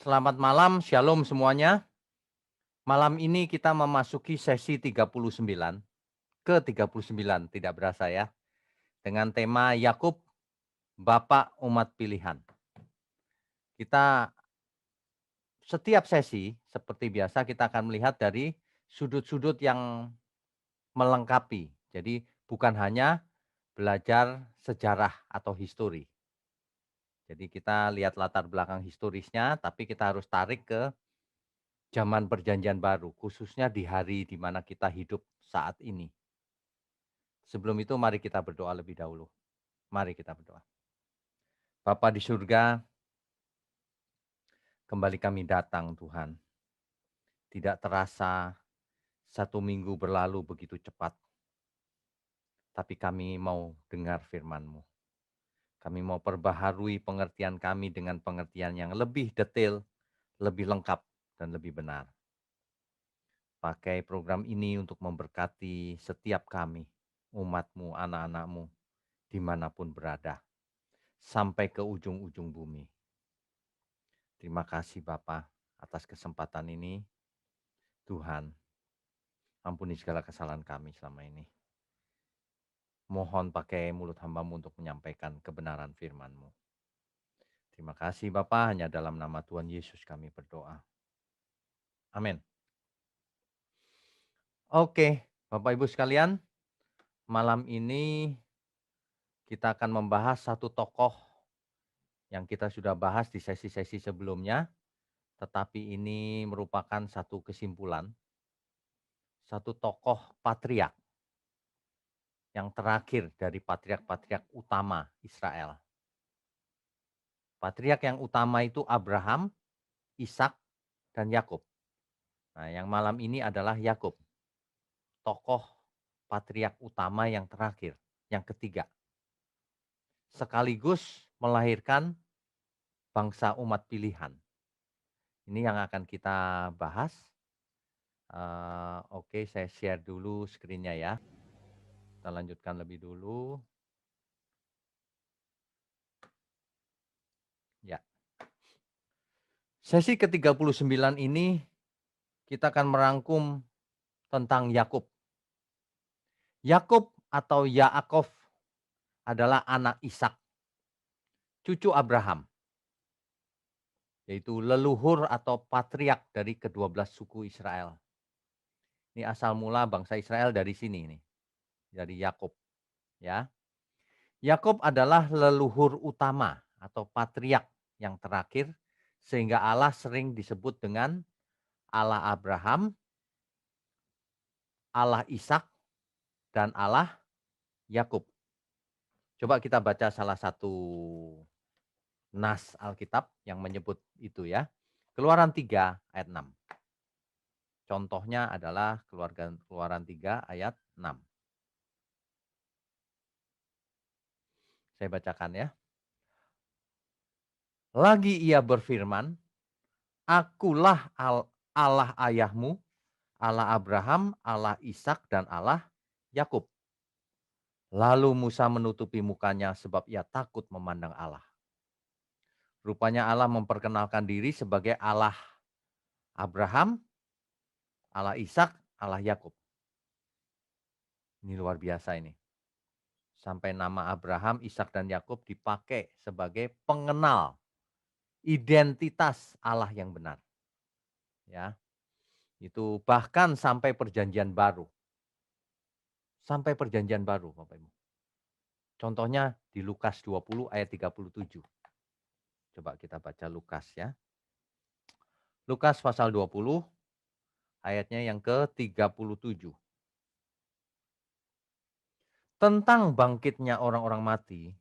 Selamat malam, shalom semuanya. Malam ini kita memasuki sesi 39, ke-39 tidak berasa ya, dengan tema Yakub, Bapak Umat Pilihan. Kita setiap sesi seperti biasa kita akan melihat dari sudut-sudut yang melengkapi. Jadi bukan hanya belajar sejarah atau histori. Jadi kita lihat latar belakang historisnya, tapi kita harus tarik ke zaman perjanjian baru, khususnya di hari di mana kita hidup saat ini. Sebelum itu mari kita berdoa lebih dahulu. Mari kita berdoa. Bapa di surga, kembali kami datang Tuhan. Tidak terasa 1 minggu berlalu begitu cepat. Tapi kami mau dengar firman-Mu. Kami mau perbaharui pengertian kami dengan pengertian yang lebih detail, lebih lengkap, dan lebih benar. Pakai program ini untuk memberkati setiap kami, umat-Mu, anak-anak-Mu, dimanapun berada, sampai ke ujung-ujung bumi. Terima kasih Bapa atas kesempatan ini. Tuhan, ampuni segala kesalahan kami selama ini. Mohon pakai mulut hamba-Mu untuk menyampaikan kebenaran firman-Mu. Terima kasih Bapa, hanya dalam nama Tuhan Yesus kami berdoa. Amin. Oke, Bapak Ibu sekalian, malam ini kita akan membahas satu tokoh yang kita sudah bahas di sesi-sesi sebelumnya, tetapi ini merupakan satu kesimpulan, satu tokoh patriark yang terakhir dari patriark-patriark utama Israel. Patriark yang utama itu Abraham, Ishak, dan Yakub. Nah, yang malam ini adalah Yakub, tokoh patriark utama yang terakhir, yang ketiga. Sekaligus melahirkan bangsa umat pilihan. Ini yang akan kita bahas. Oke, saya share dulu screen-nya ya. Kita lanjutkan lebih dulu. Ya. Sesi ke-39 ini kita akan merangkum tentang Yakub. Yakub atau Yaakov adalah anak Ishak, cucu Abraham, yaitu leluhur atau patriark dari ke-12 suku Israel. Ini asal mula bangsa Israel dari sini nih, dari Yakub, ya. Yakub adalah leluhur utama atau patriark yang terakhir, sehingga Allah sering disebut dengan Allah Abraham, Allah Ishak, dan Allah Yakub. Coba kita baca salah satu nas Alkitab yang menyebut itu ya. Keluaran 3 ayat 6. Contohnya adalah Keluaran 3 ayat 6. Saya bacakan ya. Lagi ia berfirman, akulah Allah ayahmu, Allah Abraham, Allah Ishak, dan Allah Yakub. Lalu Musa menutupi mukanya sebab ia takut memandang Allah. Rupanya Allah memperkenalkan diri sebagai Allah Abraham, Allah Ishak, Allah Yakub. Ini luar biasa ini. Sampai nama Abraham, Ishak, dan Yakub dipakai sebagai pengenal identitas Allah yang benar. Ya, itu bahkan sampai perjanjian baru. Sampai perjanjian baru, Bapak Ibu. Contohnya di Lukas 20 ayat 37. Coba kita baca Lukas ya. Lukas pasal 20 ayatnya yang ke-37. Tentang bangkitnya orang-orang mati,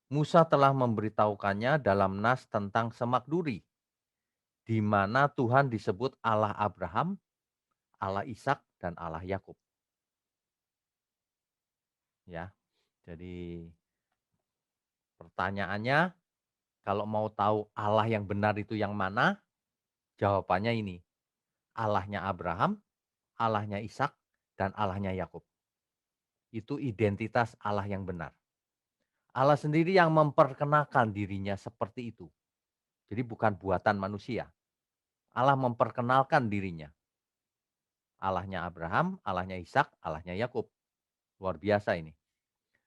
Musa telah memberitahukannya dalam nas tentang semak duri, di mana Tuhan disebut Allah Abraham, Allah Ishak, dan Allah Yakub. Ya, jadi pertanyaannya, kalau mau tahu Allah yang benar itu yang mana? Jawabannya ini, Allahnya Abraham, Allahnya Ishak, dan Allahnya Yakub. Itu identitas Allah yang benar. Allah sendiri yang memperkenalkan dirinya seperti itu. Jadi bukan buatan manusia. Allah memperkenalkan dirinya. Allahnya Abraham, Allahnya Ishak, Allahnya Yakub. Luar biasa ini.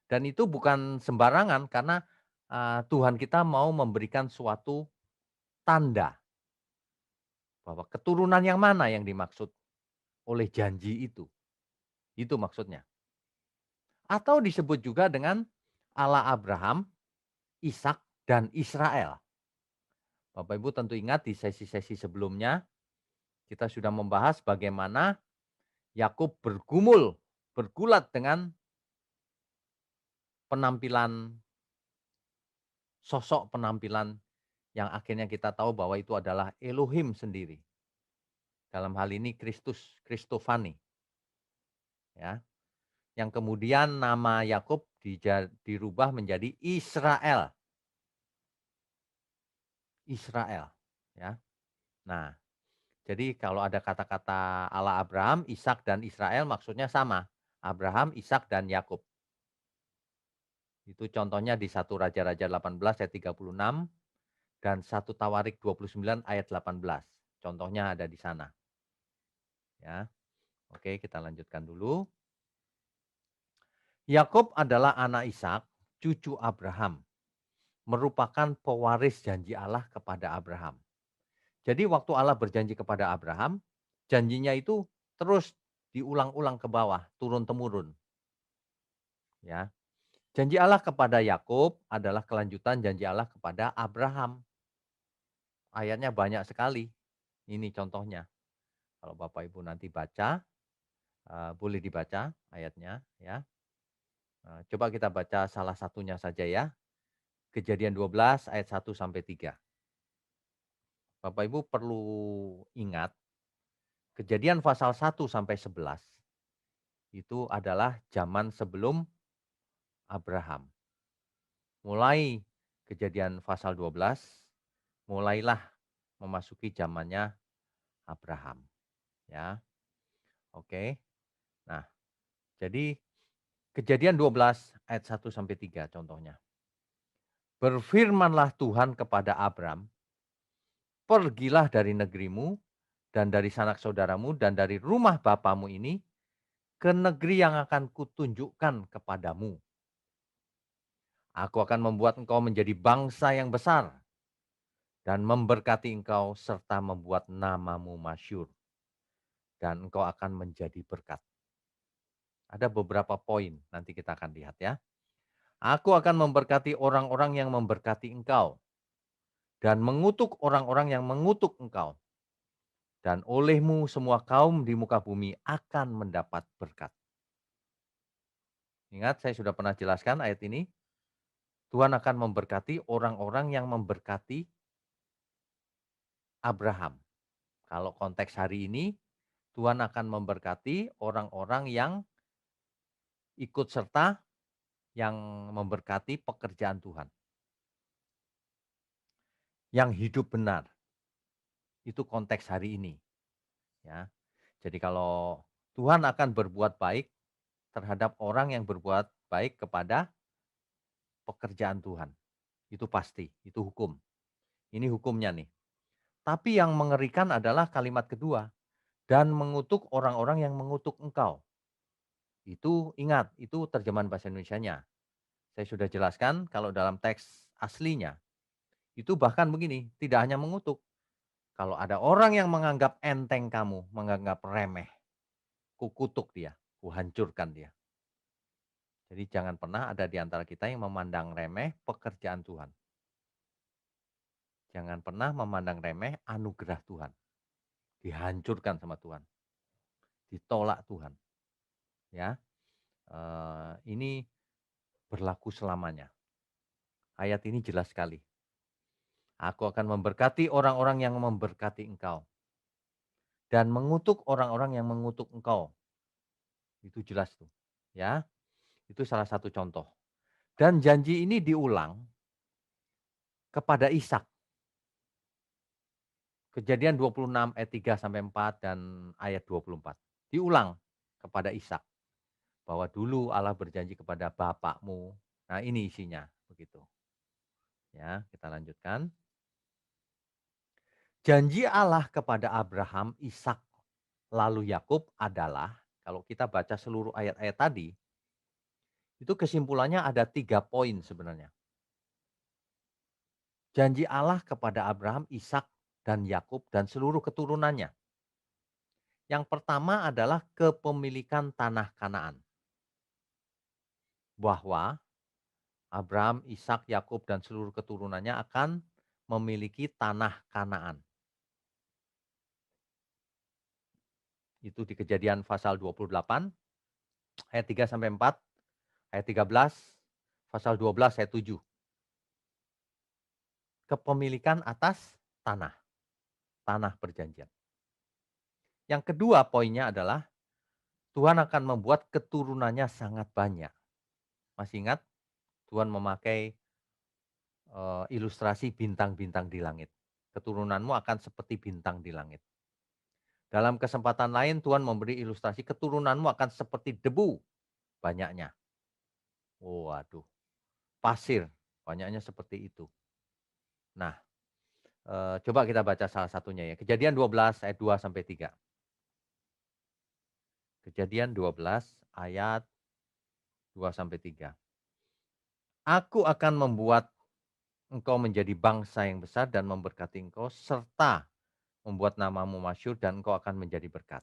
Dan itu bukan sembarangan karena, Tuhan kita mau memberikan suatu tanda bahwa keturunan yang mana yang dimaksud oleh janji itu maksudnya. Atau disebut juga dengan Allah Abraham, Ishak, dan Israel. Bapak Ibu tentu ingat di sesi-sesi sebelumnya kita sudah membahas bagaimana Yakub bergulat dengan penampilan sosok penampilan yang akhirnya kita tahu bahwa itu adalah Elohim sendiri. Dalam hal ini Kristus, Kristofani, ya. Yang kemudian nama Yakub dirubah menjadi Israel. Israel, ya. Nah, jadi kalau ada kata-kata Allah Abraham, Ishak dan Israel maksudnya sama. Abraham, Ishak dan Yakub. Itu contohnya di 1 Raja-Raja 18 ayat 36 dan 1 Tawarik 29 ayat 18. Contohnya ada di sana. Ya. Oke, kita lanjutkan dulu. Yakub adalah anak Ishak, cucu Abraham, merupakan pewaris janji Allah kepada Abraham. Jadi waktu Allah berjanji kepada Abraham, janjinya itu terus diulang-ulang ke bawah, turun-temurun, ya. Janji Allah kepada Yakub adalah kelanjutan janji Allah kepada Abraham. Ayatnya banyak sekali. Ini contohnya. Kalau Bapak Ibu nanti baca, boleh dibaca ayatnya, ya. Coba kita baca salah satunya saja ya. Kejadian 12 ayat 1 sampai 3. Bapak Ibu perlu ingat, Kejadian pasal 1 sampai 11 itu adalah zaman sebelum Abraham. Mulai Kejadian pasal 12, mulailah memasuki zamannya Abraham, ya. Oke. Nah, jadi Kejadian 12 ayat 1 sampai 3 contohnya. Berfirmanlah Tuhan kepada Abram, pergilah dari negerimu dan dari sanak saudaramu dan dari rumah bapamu ini ke negeri yang akan kutunjukkan kepadamu. Aku akan membuat engkau menjadi bangsa yang besar dan memberkati engkau serta membuat namamu masyhur dan engkau akan menjadi berkat. Ada beberapa poin nanti kita akan lihat ya. Aku akan memberkati orang-orang yang memberkati engkau dan mengutuk orang-orang yang mengutuk engkau. Dan olehmu semua kaum di muka bumi akan mendapat berkat. Ingat saya sudah pernah jelaskan ayat ini. Tuhan akan memberkati orang-orang yang memberkati Abraham. Kalau konteks hari ini, Tuhan akan memberkati orang-orang yang ikut serta yang memberkati pekerjaan Tuhan. Yang hidup benar. Itu konteks hari ini, ya. Jadi kalau Tuhan akan berbuat baik terhadap orang yang berbuat baik kepada pekerjaan Tuhan. Itu pasti, itu hukum. Ini hukumnya nih. Tapi yang mengerikan adalah kalimat kedua, dan mengutuk orang-orang yang mengutuk engkau. Itu ingat, itu terjemahan bahasa Indonesianya. Saya sudah jelaskan kalau dalam teks aslinya, itu bahkan begini, tidak hanya mengutuk. Kalau ada orang yang menganggap enteng kamu, menganggap remeh, kukutuk dia, kuhancurkan dia. Jadi jangan pernah ada di antara kita yang memandang remeh pekerjaan Tuhan. Jangan pernah memandang remeh anugerah Tuhan. Dihancurkan sama Tuhan. Ditolak Tuhan. Ya, ini berlaku selamanya. Ayat ini jelas sekali. Aku akan memberkati orang-orang yang memberkati engkau. Dan mengutuk orang-orang yang mengutuk engkau. Itu jelas tuh. Ya, itu salah satu contoh. Dan janji ini diulang kepada Ishak. Kejadian 26 ayat 3 sampai 4 dan ayat 24. Diulang kepada Ishak bahwa dulu Allah berjanji kepada bapakmu. Nah, ini isinya begitu. Ya, kita lanjutkan. Janji Allah kepada Abraham, Ishak, lalu Yakub adalah, kalau kita baca seluruh ayat-ayat tadi, itu kesimpulannya ada 3 poin sebenarnya. Janji Allah kepada Abraham, Ishak, dan Yakub dan seluruh keturunannya. Yang pertama adalah kepemilikan tanah Kanaan. Bahwa Abraham, Ishak, Yakub, dan seluruh keturunannya akan memiliki tanah Kanaan. Itu di Kejadian pasal 28 ayat 3 sampai 4, ayat 13, pasal 12 ayat 7. Kepemilikan atas tanah, tanah perjanjian. Yang kedua poinnya adalah Tuhan akan membuat keturunannya sangat banyak. Masih ingat Tuhan memakai ilustrasi bintang-bintang di langit. Keturunanmu akan seperti bintang di langit. Dalam kesempatan lain Tuhan memberi ilustrasi keturunanmu akan seperti debu banyaknya. Waduh, pasir banyaknya seperti itu. Nah, coba kita baca salah satunya ya. Kejadian 12 ayat 2 sampai 3. Kejadian 12 ayat 2 sampai 3. Aku akan membuat engkau menjadi bangsa yang besar dan memberkati engkau serta membuat namamu masyhur dan engkau akan menjadi berkat.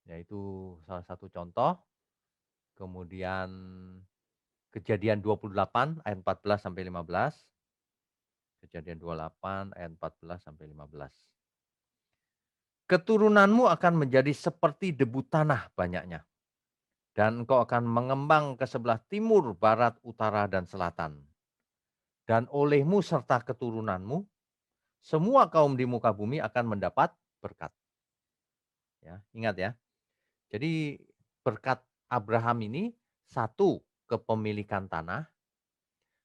Yaitu salah satu contoh. Kemudian Kejadian 28 ayat 14 sampai 15. Kejadian 28 ayat 14 sampai 15. Keturunanmu akan menjadi seperti debu tanah banyaknya. Dan engkau akan mengembang ke sebelah timur, barat, utara, dan selatan. Dan olehmu serta keturunanmu, semua kaum di muka bumi akan mendapat berkat. Ya, ingat ya. Jadi berkat Abraham ini, satu, kepemilikan tanah.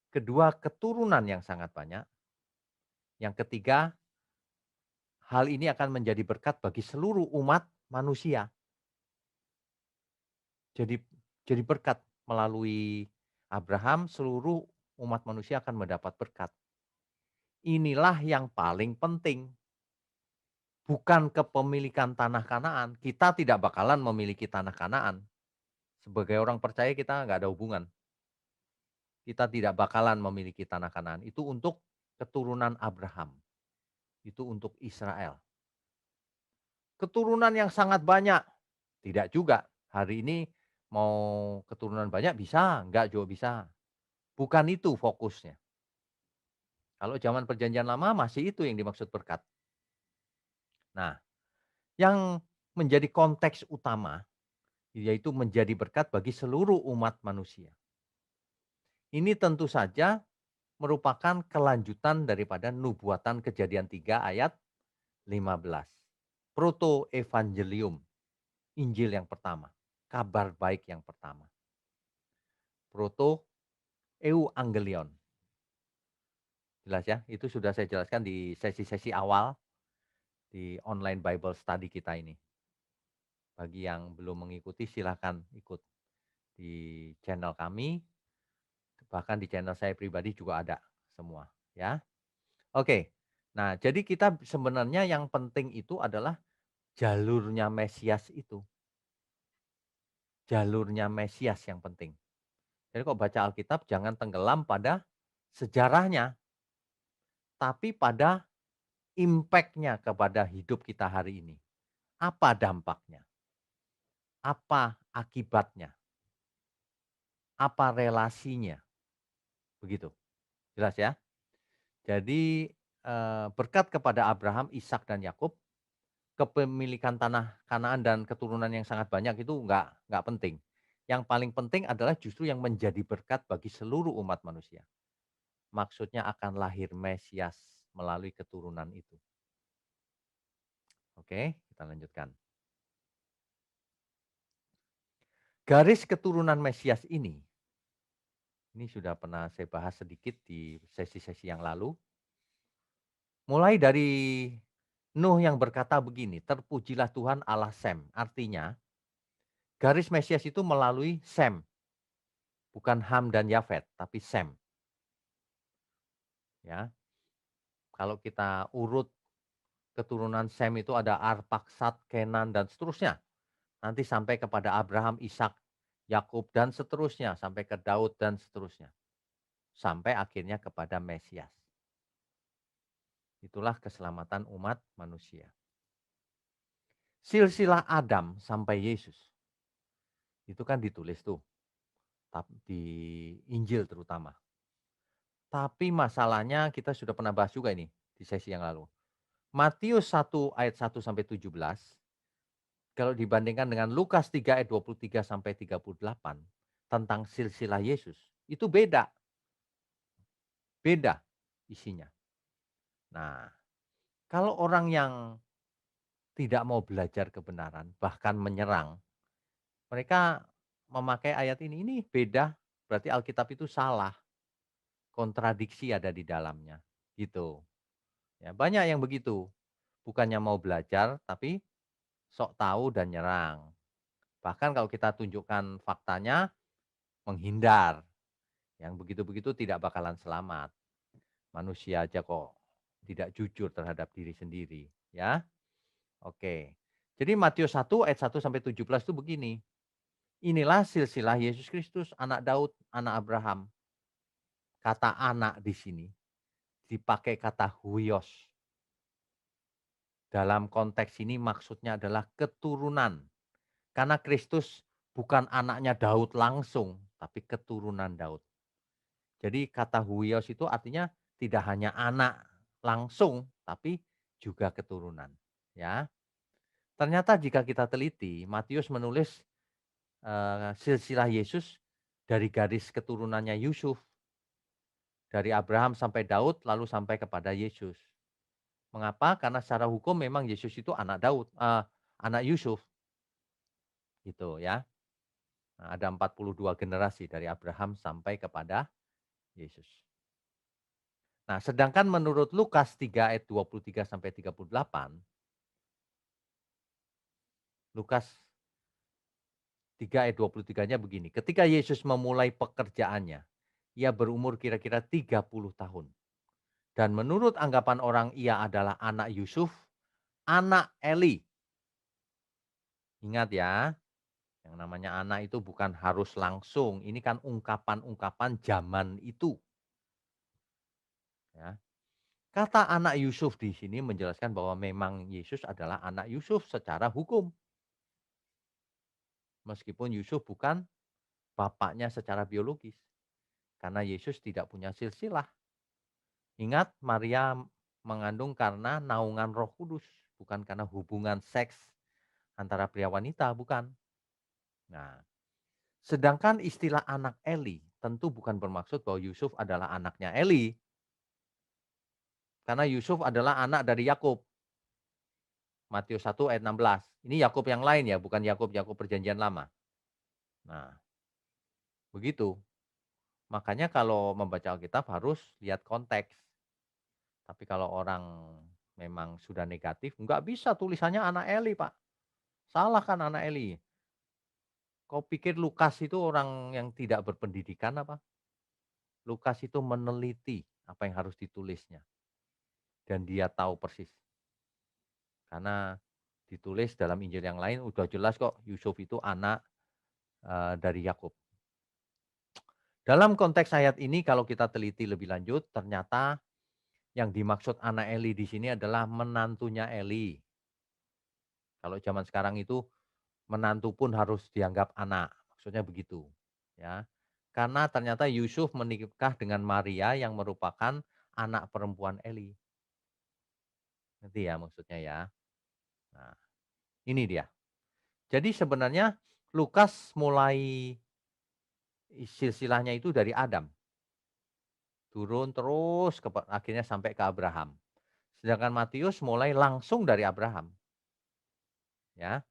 Kedua, keturunan yang sangat banyak. Yang ketiga, hal ini akan menjadi berkat bagi seluruh umat manusia. Jadi berkat melalui Abraham, seluruh umat manusia akan mendapat berkat. Inilah yang paling penting. Bukan kepemilikan tanah Kanaan. Kita tidak bakalan memiliki tanah Kanaan. Sebagai orang percaya kita nggak ada hubungan. Kita tidak bakalan memiliki tanah Kanaan. Itu untuk keturunan Abraham. Itu untuk Israel. Keturunan yang sangat banyak. Tidak juga. Hari ini mau keturunan banyak bisa, enggak juga bisa. Bukan itu fokusnya. Kalau zaman perjanjian lama masih itu yang dimaksud berkat. Nah, yang menjadi konteks utama yaitu menjadi berkat bagi seluruh umat manusia. Ini tentu saja merupakan kelanjutan daripada nubuatan Kejadian 3 ayat 15. Proto evangelium, Injil yang pertama, kabar baik yang pertama. Proto euangelion. Jelas ya, itu sudah saya jelaskan di sesi-sesi awal di online Bible study kita ini. Bagi yang belum mengikuti silahkan ikut di channel kami, bahkan di channel saya pribadi juga ada semua ya. Oke, nah jadi kita sebenarnya yang penting itu adalah jalurnya Mesias itu. Jalurnya Mesias yang penting. Jadi kok baca Alkitab jangan tenggelam pada sejarahnya, tapi pada impact-nya kepada hidup kita hari ini. Apa dampaknya? Apa akibatnya? Apa relasinya? Begitu. Jelas ya? Jadi berkat kepada Abraham, Ishak dan Yakub, kepemilikan tanah Kanaan dan keturunan yang sangat banyak itu enggak penting. Yang paling penting adalah justru yang menjadi berkat bagi seluruh umat manusia. Maksudnya akan lahir Mesias melalui keturunan itu. Oke, kita lanjutkan. Garis keturunan Mesias ini sudah pernah saya bahas sedikit di sesi-sesi yang lalu. Mulai dari Nuh yang berkata begini, terpujilah Tuhan Allah Sem. Artinya, garis Mesias itu melalui Sem. Bukan Ham dan Yafet, tapi Sem. Ya. Kalau kita urut keturunan Sem itu ada Arpaksad, Kenan, dan seterusnya. Nanti sampai kepada Abraham, Ishak, Yakub, dan seterusnya. Sampai ke Daud dan seterusnya. Sampai akhirnya kepada Mesias. Itulah keselamatan umat manusia. Silsilah Adam sampai Yesus. Itu kan ditulis tuh. Di Injil terutama. Tapi masalahnya kita sudah pernah bahas juga ini di sesi yang lalu. Matius 1 ayat 1 sampai 17, kalau dibandingkan dengan Lukas 3 ayat 23 sampai 38 tentang silsilah Yesus, itu beda, beda isinya. Nah, kalau orang yang tidak mau belajar kebenaran, bahkan menyerang, mereka memakai ayat ini beda, berarti Alkitab itu salah, kontradiksi ada di dalamnya, gitu. Ya, banyak yang begitu, bukannya mau belajar, tapi sok tahu dan nyerang. Bahkan kalau kita tunjukkan faktanya, menghindar. Yang begitu-begitu tidak bakalan selamat. Manusia aja kok tidak jujur terhadap diri sendiri, ya. Oke. Jadi Matius 1 ayat 1 sampai 17 itu begini. Inilah silsilah Yesus Kristus, anak Daud, anak Abraham. Kata anak di sini dipakai kata huios. Dalam konteks ini maksudnya adalah keturunan. Karena Kristus bukan anaknya Daud langsung, tapi keturunan Daud. Jadi kata huios itu artinya tidak hanya anak langsung, tapi juga keturunan. Ya, ternyata jika kita teliti, Matius menulis silsilah Yesus dari garis keturunannya Yusuf, dari Abraham sampai Daud, lalu sampai kepada Yesus. Mengapa? Karena secara hukum memang Yesus itu anak Daud, anak Yusuf, gitu ya. Nah, ada 42 generasi dari Abraham sampai kepada Yesus. Nah, sedangkan menurut Lukas 3 ayat 23 sampai 38, Lukas 3 ayat 23-nya begini, ketika Yesus memulai pekerjaannya, ia berumur kira-kira 30 tahun. Dan menurut anggapan orang ia adalah anak Yusuf, anak Eli. Ingat ya, yang namanya anak itu bukan harus langsung, ini kan ungkapan-ungkapan zaman itu. Ya. Kata anak Yusuf di sini menjelaskan bahwa memang Yesus adalah anak Yusuf secara hukum. Meskipun Yusuf bukan bapaknya secara biologis. Karena Yesus tidak punya silsilah. Ingat, Maria mengandung karena naungan Roh Kudus, bukan karena hubungan seks antara pria wanita, bukan. Nah, sedangkan istilah anak Eli tentu bukan bermaksud bahwa Yusuf adalah anaknya Eli. Karena Yusuf adalah anak dari Yakub. Matius 1 ayat 16. Ini Yakub yang lain ya, bukan Yakub perjanjian lama. Nah, begitu. Makanya kalau membaca Alkitab harus lihat konteks. Tapi kalau orang memang sudah negatif, nggak bisa tulisannya anak Eli, Pak. Salah kan anak Eli. Kau pikir Lukas itu orang yang tidak berpendidikan apa? Lukas itu meneliti apa yang harus ditulisnya. Dan dia tahu persis. Karena ditulis dalam Injil yang lain udah jelas kok Yusuf itu anak dari Yakub. Dalam konteks ayat ini kalau kita teliti lebih lanjut, ternyata yang dimaksud anak Eli di sini adalah menantunya Eli. Kalau zaman sekarang itu menantu pun harus dianggap anak, maksudnya begitu, ya. Karena ternyata Yusuf menikah dengan Maria yang merupakan anak perempuan Eli. Ngerti ya maksudnya ya? Nah, ini dia. Jadi sebenarnya Lukas mulai silsilahnya itu dari Adam. Turun terus akhirnya sampai ke Abraham. Sedangkan Matius mulai langsung dari Abraham, ya.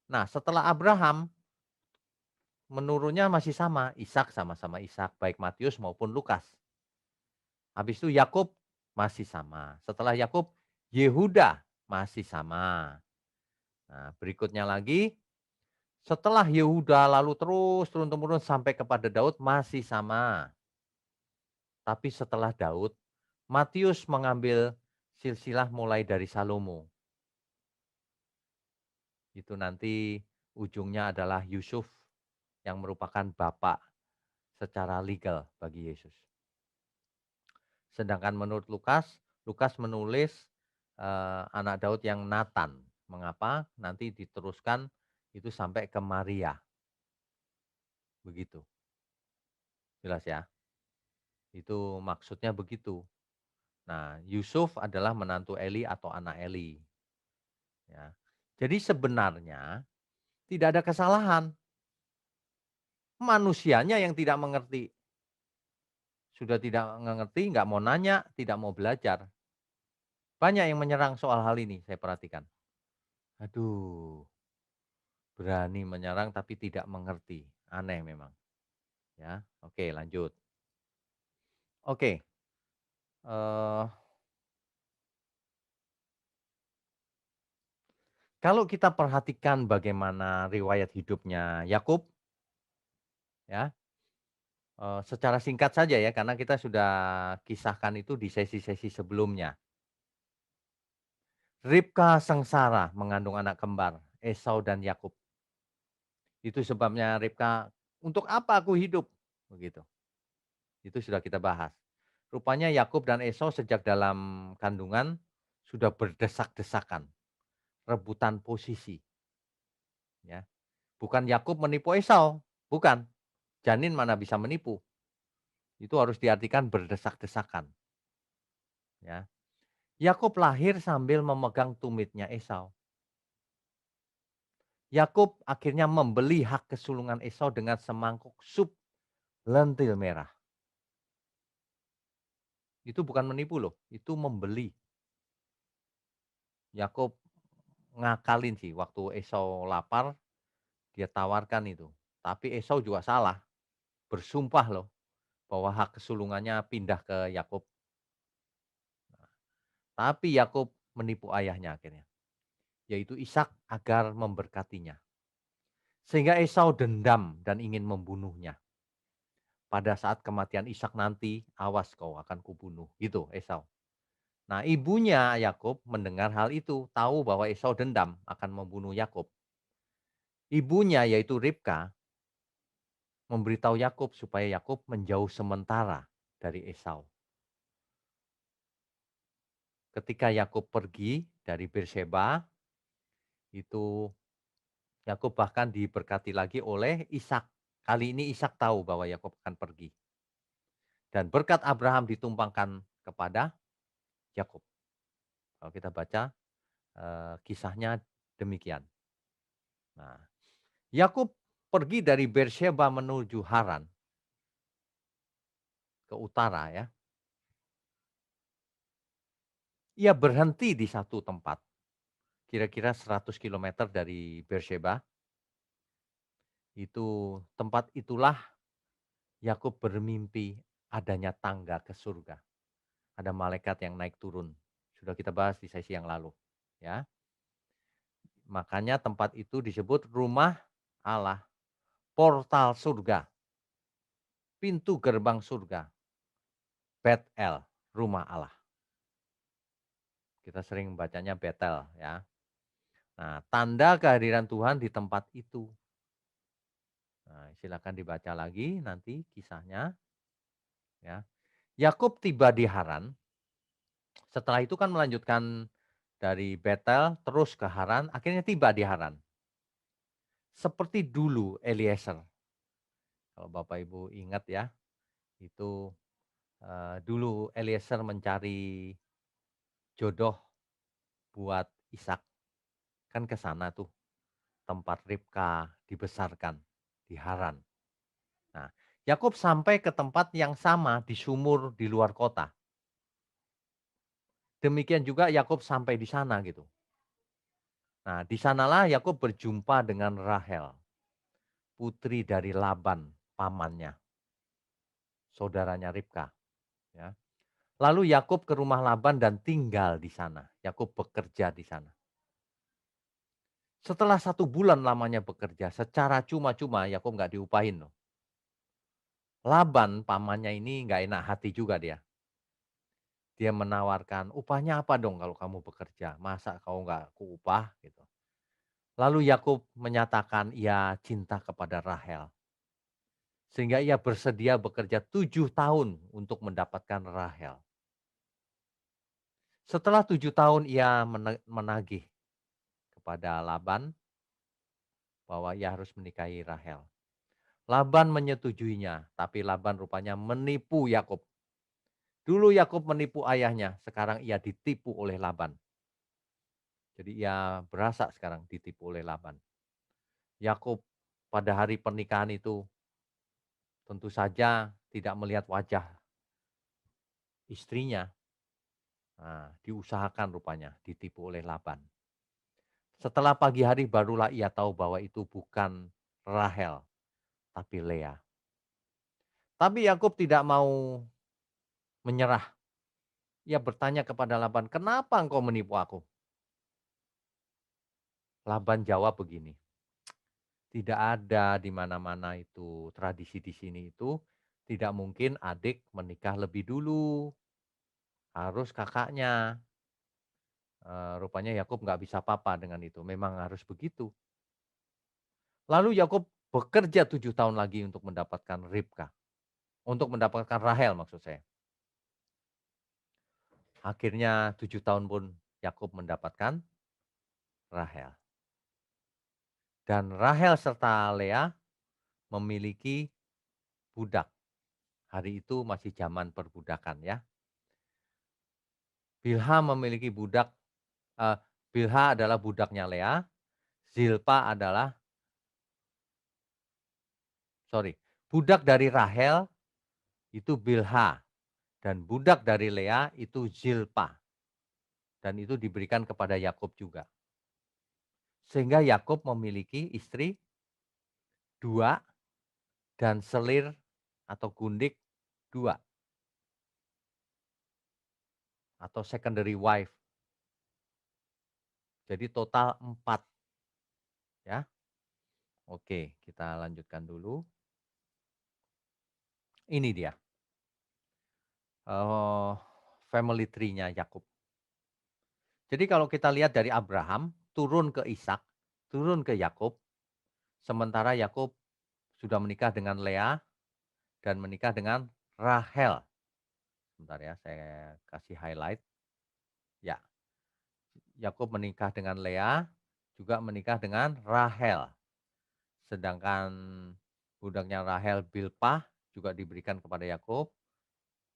Nah, setelah Abraham menurunnya masih sama, Ishak sama-sama Ishak, baik Matius maupun Lukas. Habis itu Yakub masih sama. Setelah Yakub, Yehuda masih sama. Nah, berikutnya lagi, setelah Yehuda lalu terus turun-temurun sampai kepada Daud masih sama. Tapi setelah Daud, Matius mengambil silsilah mulai dari Salomo. Itu nanti ujungnya adalah Yusuf yang merupakan bapak secara legal bagi Yesus. Sedangkan menurut Lukas, Lukas menulis anak Daud yang Nathan. Mengapa? Nanti diteruskan itu sampai ke Maria. Begitu. Jelas ya? Itu maksudnya begitu. Nah, Yusuf adalah menantu Eli atau anak Eli. Ya. Jadi sebenarnya tidak ada kesalahan. Manusianya yang tidak mengerti. Sudah tidak mengerti, nggak mau nanya, tidak mau belajar. Banyak yang menyerang soal hal ini, saya perhatikan. Aduh, berani menyerang tapi tidak mengerti. Aneh memang. Ya, oke lanjut. Oke, eh, kalau kita perhatikan bagaimana riwayat hidupnya Yakub, ya, secara singkat saja ya, karena kita sudah kisahkan itu di sesi-sesi sebelumnya. Ribka sengsara mengandung anak kembar, Esau dan Yakub. Itu sebabnya Ribka, untuk apa aku hidup? Begitu. Itu sudah kita bahas. Rupanya Yakub dan Esau sejak dalam kandungan sudah berdesak-desakan, rebutan posisi. Ya. Bukan Yakub menipu Esau, bukan. Janin mana bisa menipu. Itu harus diartikan berdesak-desakan. Ya. Yakub lahir sambil memegang tumitnya Esau. Yakub akhirnya membeli hak kesulungan Esau dengan semangkuk sup lentil merah. Itu bukan menipu loh, itu membeli. Yakub ngakalin sih waktu Esau lapar, dia tawarkan itu. Tapi Esau juga salah, bersumpah loh bahwa hak kesulungannya pindah ke Yakub. Tapi Yakub menipu ayahnya akhirnya, yaitu Ishak agar memberkatinya. Sehingga Esau dendam dan ingin membunuhnya. Pada saat kematian Ishak nanti, awas kau akan kubunuh. Gitu Esau. Nah, ibunya Yakub mendengar hal itu, tahu bahwa Esau dendam akan membunuh Yakub. Ibunya yaitu Ribka memberitahu Yakub supaya Yakub menjauh sementara dari Esau. Ketika Yakub pergi dari Beersheba, itu Yakub bahkan diberkati lagi oleh Ishak. Kali ini Ishak tahu bahwa Yakub akan pergi. Dan berkat Abraham ditumpangkan kepada Yakub. Kalau kita baca kisahnya demikian. Nah, Yakub pergi dari Beersheba menuju Haran ke utara ya. Ia berhenti di satu tempat, kira-kira 100 kilometer dari Beersheba. Itu tempat itulah Yakub bermimpi adanya tangga ke surga. Ada malaikat yang naik turun. Sudah kita bahas di sesi yang lalu, ya. Makanya tempat itu disebut rumah Allah, portal surga, pintu gerbang surga, Betel, rumah Allah. Kita sering bacanya Betel ya. Nah, tanda kehadiran Tuhan di tempat itu. Nah, silakan dibaca lagi nanti kisahnya ya. Yakub tiba di Haran. Setelah itu kan melanjutkan dari Betel terus ke Haran, akhirnya tiba di Haran. Seperti dulu Eliezer. Kalau Bapak Ibu ingat ya, itu dulu Eliezer mencari jodoh buat Ishak. Kan ke sana tuh tempat Ribka dibesarkan di Haran. Nah, Yakub sampai ke tempat yang sama di sumur di luar kota. Demikian juga Yakub sampai di sana gitu. Nah, di sanalah Yakub berjumpa dengan Rahel, putri dari Laban, pamannya, saudaranya Ribka. Ya. Lalu Yakub ke rumah Laban dan tinggal di sana. Yakub bekerja di sana. Setelah 1 bulan lamanya bekerja, secara cuma-cuma Yakub nggak diupahin loh. Laban pamannya ini nggak enak hati juga dia. Dia menawarkan, "Upahnya apa dong kalau kamu bekerja? Masa kau nggak kuupah?" Gitu. Lalu Yakub menyatakan ia cinta kepada Rahel, sehingga ia bersedia bekerja 7 tahun untuk mendapatkan Rahel. Setelah 7 tahun ia menagih kepada Laban bahwa ia harus menikahi Rahel. Laban menyetujuinya, tapi Laban rupanya menipu Yakub. Dulu Yakub menipu ayahnya, sekarang ia ditipu oleh Laban. Jadi ia berasa sekarang ditipu oleh Laban. Yakub pada hari pernikahan itu tentu saja tidak melihat wajah istrinya. Nah, diusahakan rupanya ditipu oleh Laban. Setelah pagi hari barulah ia tahu bahwa itu bukan Rahel, tapi Lea. Tapi Yakub tidak mau menyerah. Ia bertanya kepada Laban, "Kenapa engkau menipu aku?" Laban jawab begini, "Tidak ada di mana-mana itu tradisi di sini itu tidak mungkin adik menikah lebih dulu, harus kakaknya." Rupanya Yakub nggak bisa apa-apa dengan itu, memang harus begitu. Lalu Yakub bekerja 7 tahun lagi untuk mendapatkan Ribka, untuk mendapatkan Rahel maksud saya. Akhirnya 7 tahun pun Yakub mendapatkan Rahel. Dan Rahel serta Lea memiliki budak. Hari itu masih zaman perbudakan ya. Bilha memiliki budak, eee, Bilha adalah budaknya Lea, Zilpa adalah sorry, budak dari Rahel itu Bilha dan budak dari Lea itu Zilpa dan itu diberikan kepada Yakub juga. Sehingga Yakub memiliki istri 2 dan selir atau gundik 2 atau secondary wife. Jadi total 4 ya. Oke, kita lanjutkan dulu. Ini dia, eee, family tree-nya Yakub. Jadi kalau kita lihat dari Abraham turun ke Ishak, turun ke Yakub, sementara Yakub sudah menikah dengan Lea dan menikah dengan Rahel. Sebentar ya, saya kasih highlight. Ya, Yakub menikah dengan Lea, juga menikah dengan Rahel. Sedangkan budaknya Rahel Bilpah juga diberikan kepada Yakub,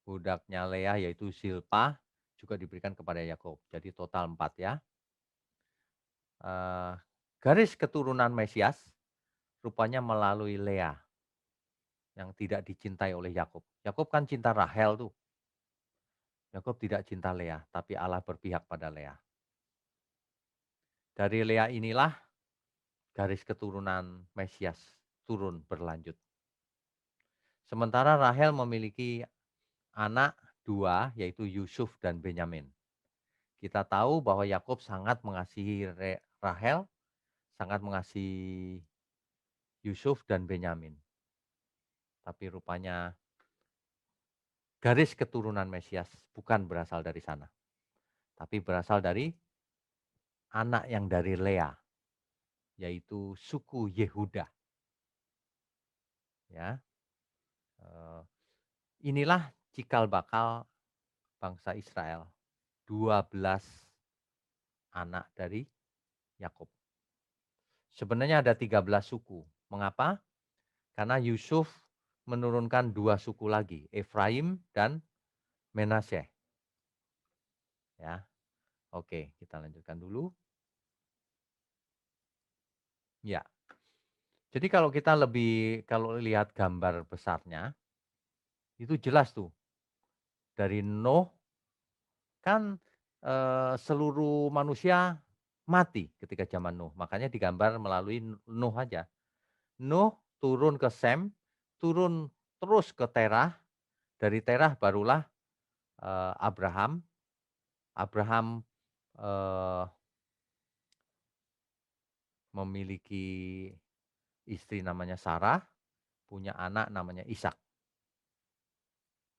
budaknya Lea yaitu Silpah juga diberikan kepada Yakub. Jadi total 4 ya. Eee, Garis keturunan Mesias rupanya melalui Lea yang tidak dicintai oleh Yakub. Yakub kan cinta Rahel tuh. Yakub tidak cinta Lea, tapi Allah berpihak pada Lea. Dari Lea inilah garis keturunan Mesias turun berlanjut. Sementara Rahel memiliki anak 2 yaitu Yusuf dan Benyamin. Kita tahu bahwa Yakub sangat mengasihi Rahel, sangat mengasihi Yusuf dan Benyamin. Tapi rupanya garis keturunan Mesias bukan berasal dari sana, tapi berasal dari anak yang dari Lea, yaitu suku Yehuda. Ya, eee, inilah cikal bakal bangsa Israel, 12 anak dari Yakub. Sebenarnya ada 13 suku. Mengapa? Karena Yusuf menurunkan 2 suku lagi, Efraim dan Menasye. Ya, oke kita lanjutkan dulu. Ya, jadi kalau lihat gambar besarnya, itu jelas tuh, dari Nuh kan, seluruh manusia mati ketika zaman Nuh, makanya digambar melalui Nuh aja. Nuh turun ke Sem, turun terus ke Terah, dari Terah barulah, Abraham. Abraham, eee, memiliki istri namanya Sarah, punya anak namanya Ishak.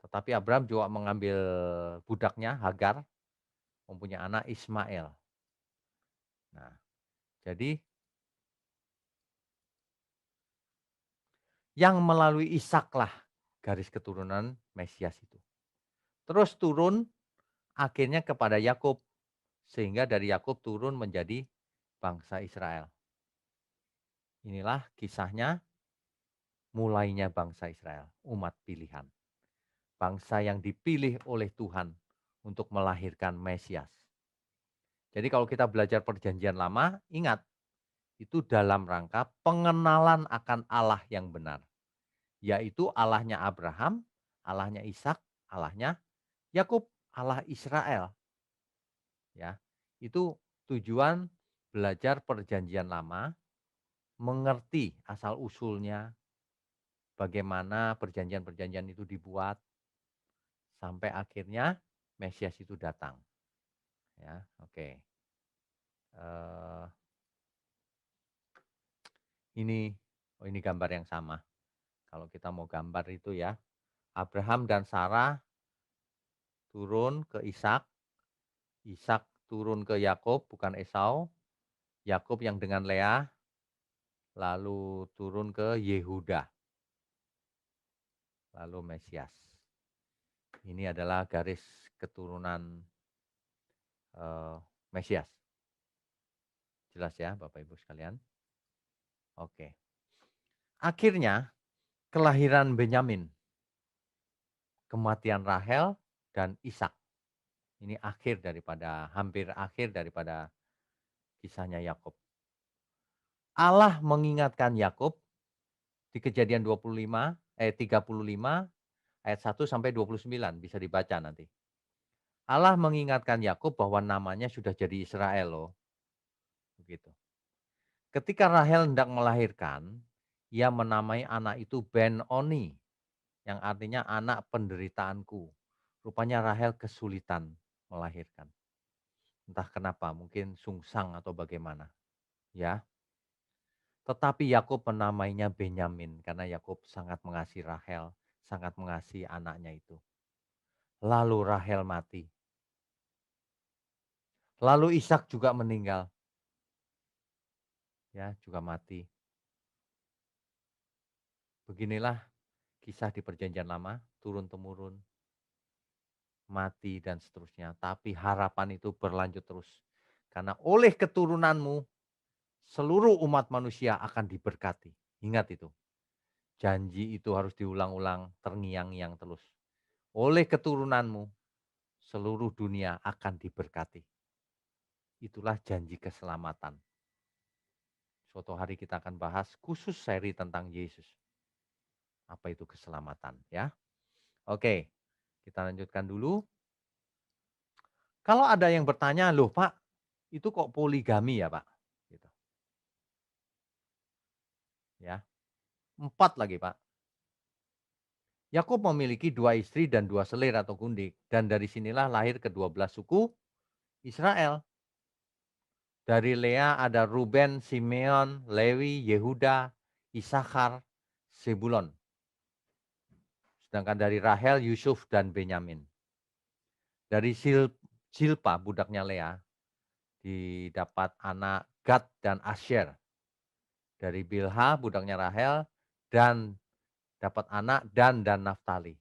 Tetapi Abraham juga mengambil budaknya Hagar, mempunyai anak Ismail. Nah, jadi yang melalui Ishaklah garis keturunan Mesias itu. Terus turun akhirnya kepada Yakub, sehingga dari Yakub turun menjadi bangsa Israel. Inilah kisahnya mulainya bangsa Israel, umat pilihan. Bangsa yang dipilih oleh Tuhan untuk melahirkan Mesias. Jadi kalau kita belajar perjanjian lama, ingat, itu dalam rangka pengenalan akan Allah yang benar. Yaitu Allahnya Abraham, Allahnya Ishak, Allahnya Yakub, Allah Israel. Ya, itu tujuan belajar perjanjian lama, mengerti asal usulnya, bagaimana perjanjian-perjanjian itu dibuat, sampai akhirnya Mesias itu datang. Ya, oke. Eh, ini, oh ini gambar yang sama. Kalau kita mau gambar itu ya, Abraham dan Sarah turun ke Ishak, Ishak turun ke Yakub, bukan Esau, Yakub yang dengan Lea, lalu turun ke Yehuda, lalu Mesias. Ini adalah garis keturunan Mesias. Jelas ya Bapak Ibu sekalian? Oke. Akhirnya kelahiran Benyamin, kematian Rahel dan Ishak. Ini hampir akhir daripada kisahnya Yakub. Allah mengingatkan Yakub di Kejadian 35 ayat 1 sampai 29, bisa dibaca nanti. Allah mengingatkan Yakub bahwa namanya sudah jadi Israel loh. Begitu. Ketika Rahel hendak melahirkan, ia menamai anak itu Ben-Oni, yang artinya anak penderitaanku. Rupanya Rahel kesulitan melahirkan. Entah kenapa, mungkin sungsang atau bagaimana. Ya, tetapi Yakub menamainya Benyamin karena Yakub sangat mengasihi Rahel, sangat mengasihi anaknya itu. Lalu Rahel mati. Lalu Ishak juga meninggal. Ya, juga mati. Beginilah kisah di perjanjian lama, turun-temurun, mati dan seterusnya. Tapi harapan itu berlanjut terus. Karena oleh keturunanmu, seluruh umat manusia akan diberkati. Ingat itu. Janji itu harus diulang-ulang, terngiang-ngiang terus. Oleh keturunanmu, seluruh dunia akan diberkati. Itulah janji keselamatan. Suatu hari kita akan bahas khusus seri tentang Yesus. Apa itu keselamatan ya. Oke, kita lanjutkan dulu. Kalau ada yang bertanya, loh Pak, itu kok poligami ya Pak? Gitu. Ya, 4 lagi Pak. Yakub memiliki 2 istri dan 2 selir atau gundik. Dan dari sinilah lahir ke-12 suku Israel. Dari Lea ada Ruben, Simeon, Lewi, Yehuda, Isakar, Sebulon. Sedangkan dari Rahel, Yusuf, dan Benyamin. Dari Silpa, budaknya Lea, didapat anak Gad dan Asher. Dari Bilha, budaknya Rahel, dan dapat anak Dan dan Naftali.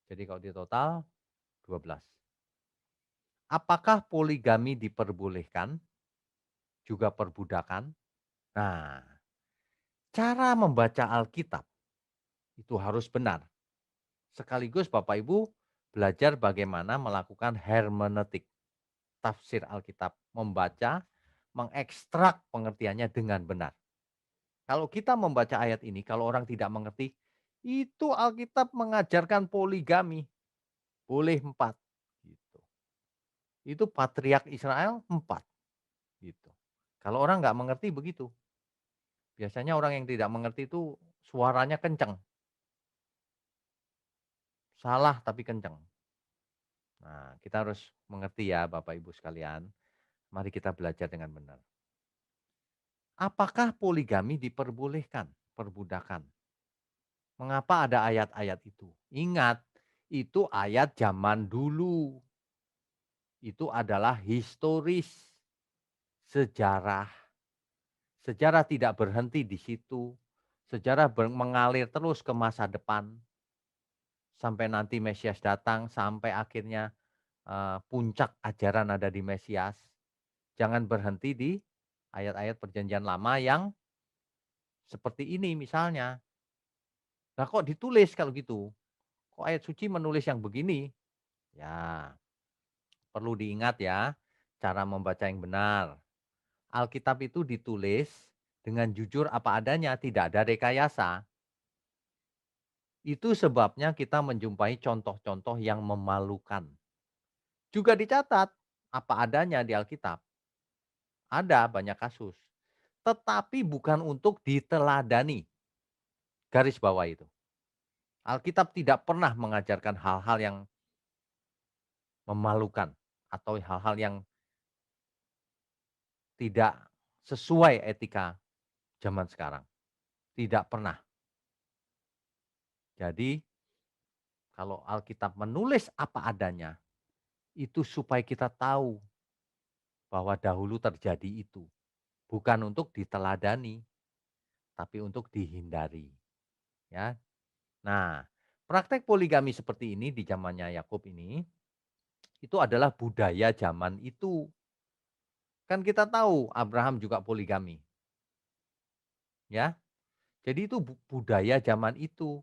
Jadi kalau di total 12. Apakah poligami diperbolehkan? Juga perbudakan? Nah, cara membaca Alkitab itu harus benar. Sekaligus Bapak Ibu belajar bagaimana melakukan hermeneutik, tafsir Alkitab, membaca, mengekstrak pengertiannya dengan benar. Kalau kita membaca ayat ini, kalau orang tidak mengerti, itu Alkitab mengajarkan poligami, boleh 4. Gitu. Itu patriark Israel 4. Gitu. Kalau orang nggak mengerti begitu. Biasanya orang yang tidak mengerti itu suaranya kenceng. Salah tapi kenceng. Nah, kita harus mengerti ya Bapak Ibu sekalian. Mari kita belajar dengan benar. Apakah poligami diperbolehkan? Perbudakan. Mengapa ada ayat-ayat itu? Ingat, itu ayat zaman dulu. Itu adalah historis, sejarah. Sejarah tidak berhenti di situ. Sejarah mengalir terus ke masa depan. Sampai nanti Mesias datang, sampai akhirnya puncak ajaran ada di Mesias. Jangan berhenti di ayat-ayat perjanjian lama yang seperti ini misalnya. Nah kok ditulis kalau gitu? Kok ayat suci menulis yang begini? Ya, perlu diingat ya, cara membaca yang benar. Alkitab itu ditulis dengan jujur apa adanya, tidak ada rekayasa. Itu sebabnya kita menjumpai contoh-contoh yang memalukan. Juga dicatat apa adanya di Alkitab. Ada banyak kasus. Tetapi bukan untuk diteladani. Garis bawah itu. Alkitab tidak pernah mengajarkan hal-hal yang memalukan atau hal-hal yang tidak sesuai etika zaman sekarang. Tidak pernah. Jadi kalau Alkitab menulis apa adanya, itu supaya kita tahu bahwa dahulu terjadi itu. Bukan untuk diteladani, tapi untuk dihindari. Ya. Nah, praktek poligami seperti ini di zamannya Yakub ini, itu adalah budaya zaman itu. Kan kita tahu Abraham juga poligami, ya. Jadi itu budaya zaman itu.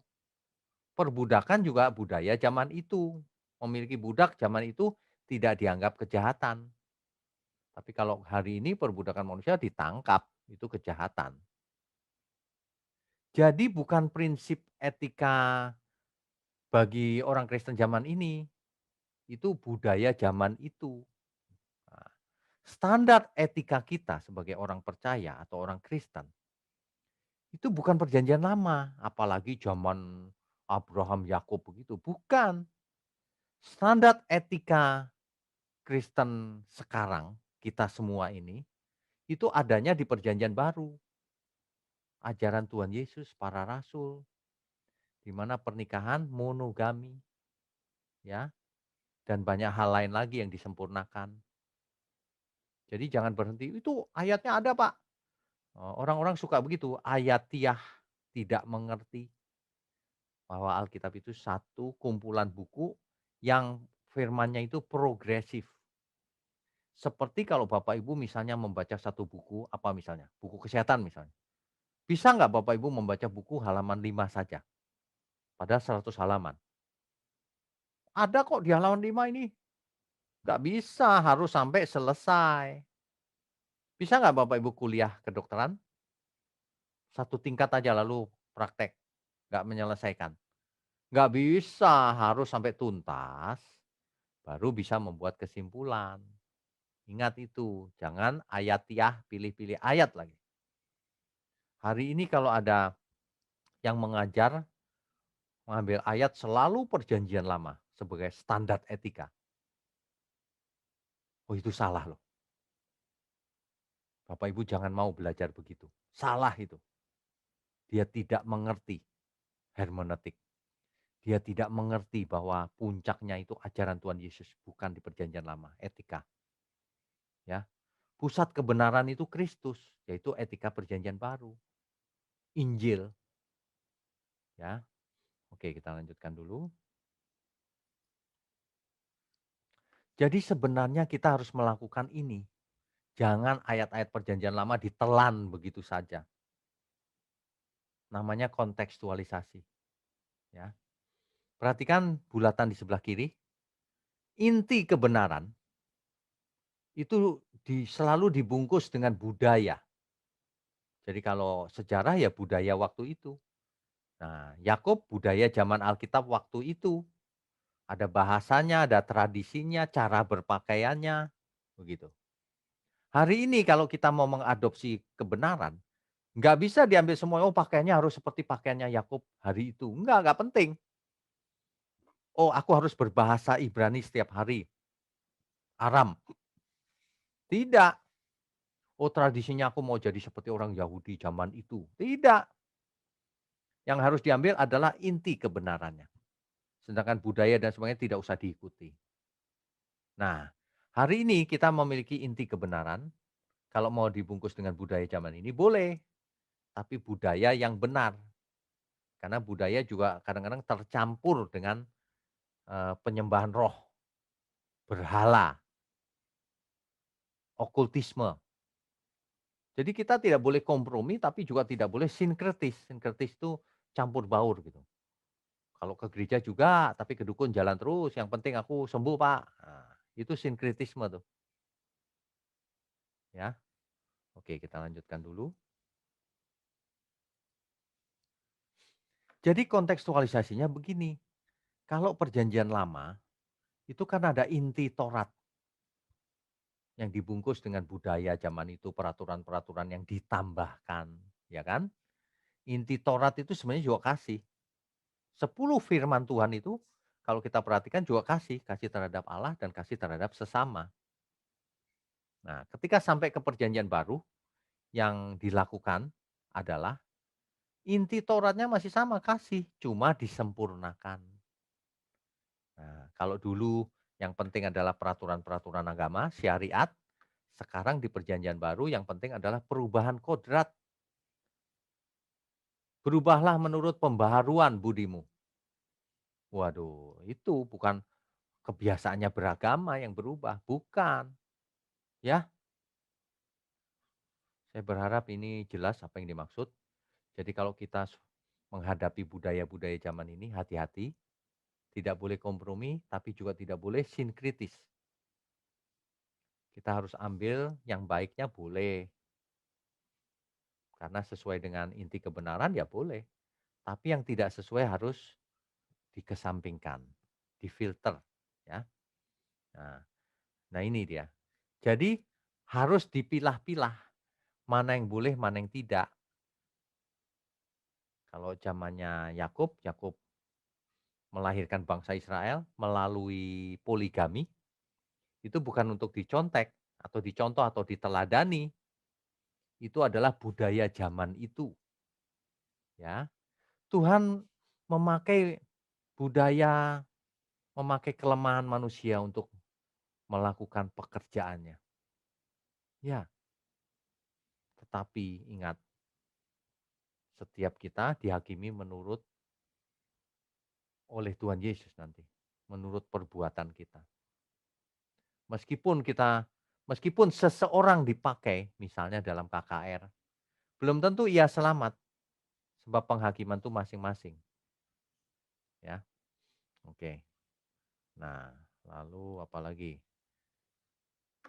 Perbudakan juga budaya zaman itu. Memiliki budak zaman itu tidak dianggap kejahatan. Tapi kalau hari ini perbudakan manusia ditangkap, itu kejahatan. Jadi bukan prinsip etika bagi orang Kristen zaman ini, itu budaya zaman itu. Nah, standar etika kita sebagai orang percaya atau orang Kristen, itu bukan perjanjian lama, apalagi zaman Abraham, Yakub begitu, bukan. Standar etika Kristen sekarang, kita semua ini, itu adanya di perjanjian baru. Ajaran Tuhan Yesus, para rasul, di mana pernikahan monogami, ya, dan banyak hal lain lagi yang disempurnakan. Jadi jangan berhenti, itu ayatnya ada Pak. Orang-orang suka begitu, ayatiah, tidak mengerti bahwa Alkitab itu satu kumpulan buku yang firmannya itu progresif. Seperti kalau Bapak Ibu misalnya membaca satu buku, apa misalnya, buku kesehatan misalnya. Bisa nggak Bapak Ibu membaca buku halaman 5 saja, padahal 100 halaman? Ada kok di halaman 5 ini, nggak bisa, harus sampai selesai. Bisa nggak Bapak Ibu kuliah kedokteran, satu tingkat aja lalu praktek, nggak menyelesaikan? Nggak bisa, harus sampai tuntas, baru bisa membuat kesimpulan. Ingat itu, jangan ayatiah, pilih-pilih ayat lagi. Hari ini kalau ada yang mengajar, mengambil ayat selalu perjanjian lama sebagai standar etika. Oh itu salah loh. Bapak Ibu jangan mau belajar begitu. Salah itu. Dia tidak mengerti hermeneutik. Dia tidak mengerti bahwa puncaknya itu ajaran Tuhan Yesus, bukan di perjanjian lama, etika. Ya, pusat kebenaran itu Kristus, yaitu etika perjanjian baru, Injil. Ya, oke kita lanjutkan dulu. Jadi sebenarnya kita harus melakukan ini. Jangan ayat-ayat perjanjian lama ditelan begitu saja. Namanya kontekstualisasi. Ya, perhatikan bulatan di sebelah kiri. Inti kebenaran itu selalu dibungkus dengan budaya. Jadi kalau sejarah ya budaya waktu itu. Nah, Yakub budaya zaman Alkitab waktu itu. Ada bahasanya, ada tradisinya, cara berpakaiannya, begitu. Hari ini kalau kita mau mengadopsi kebenaran, nggak bisa diambil semua, oh pakaiannya harus seperti pakaiannya Yakub hari itu. Nggak penting. Oh aku harus berbahasa Ibrani setiap hari, Aram. Tidak. Oh tradisinya aku mau jadi seperti orang Yahudi zaman itu. Tidak. Yang harus diambil adalah inti kebenarannya. Sedangkan budaya dan sebagainya tidak usah diikuti. Nah, hari ini kita memiliki inti kebenaran, kalau mau dibungkus dengan budaya zaman ini boleh, tapi budaya yang benar. Karena budaya juga kadang-kadang tercampur dengan, penyembahan roh, berhala, okultisme. Jadi kita tidak boleh kompromi, tapi juga tidak boleh sinkretis. Sinkretis itu campur baur gitu. Kalau ke gereja juga, tapi ke dukun jalan terus, yang penting aku sembuh, Pak. Nah, itu sinkretisme tuh, ya. Oke, kita lanjutkan dulu. Jadi kontekstualisasinya begini, kalau perjanjian lama, itu kan ada inti Taurat yang dibungkus dengan budaya zaman itu, peraturan-peraturan yang ditambahkan, ya kan? Inti Taurat itu sebenarnya juga kasih. 10 firman Tuhan itu kalau kita perhatikan juga kasih, kasih terhadap Allah dan kasih terhadap sesama. Nah, ketika sampai ke perjanjian baru, yang dilakukan adalah inti Tauratnya masih sama, kasih, cuma disempurnakan. Nah, kalau dulu yang penting adalah peraturan-peraturan agama, syariat, sekarang di perjanjian baru yang penting adalah perubahan kodrat. Berubahlah menurut pembaharuan budimu. Waduh, itu bukan kebiasaannya beragama yang berubah, bukan. Ya, saya berharap ini jelas apa yang dimaksud. Jadi kalau kita menghadapi budaya-budaya zaman ini, hati-hati, tidak boleh kompromi, tapi juga tidak boleh sinkritis. Kita harus ambil yang baiknya boleh, karena sesuai dengan inti kebenaran ya boleh. Tapi yang tidak sesuai harus dikesampingkan, difilter, ya. Nah, nah ini dia. Jadi harus dipilah-pilah mana yang boleh, mana yang tidak. Kalau zamannya Yakub, Yakub melahirkan bangsa Israel melalui poligami, itu bukan untuk dicontek atau dicontoh atau diteladani, itu adalah budaya zaman itu, ya. Tuhan memakai budaya, memakai kelemahan manusia untuk melakukan pekerjaannya. Ya, tetapi ingat, setiap kita dihakimi menurut oleh Tuhan Yesus nanti, menurut perbuatan kita. Meskipun seseorang dipakai misalnya dalam KKR, belum tentu ia selamat, sebab penghakiman itu masing-masing, ya. Oke. Nah, lalu apalagi?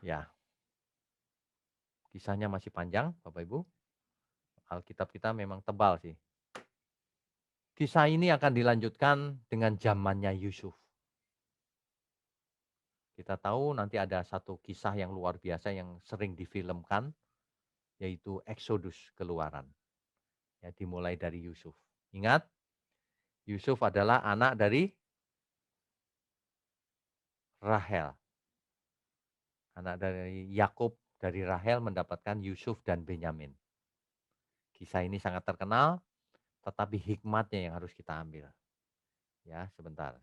Ya, kisahnya masih panjang Bapak Ibu, Alkitab kita memang tebal sih. Kisah ini akan dilanjutkan dengan zamannya Yusuf. Kita tahu nanti ada satu kisah yang luar biasa yang sering difilmkan, yaitu Exodus, Keluaran. Ya, dimulai dari Yusuf. Ingat, Yusuf adalah anak dari Rahel. Anak dari Yakub dari Rahel mendapatkan Yusuf dan Benyamin. Kisah ini sangat terkenal, tetapi hikmatnya yang harus kita ambil. Ya, sebentar.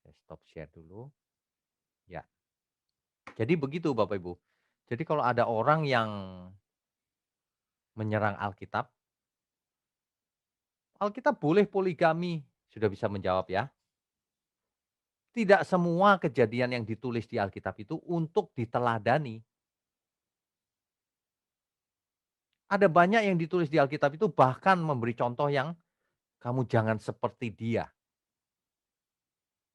Saya stop share dulu. Ya. Jadi begitu Bapak Ibu. Jadi kalau ada orang yang menyerang Alkitab, Alkitab boleh poligami, sudah bisa menjawab ya. Tidak semua kejadian yang ditulis di Alkitab itu untuk diteladani. Ada banyak yang ditulis di Alkitab itu bahkan memberi contoh yang kamu jangan seperti dia.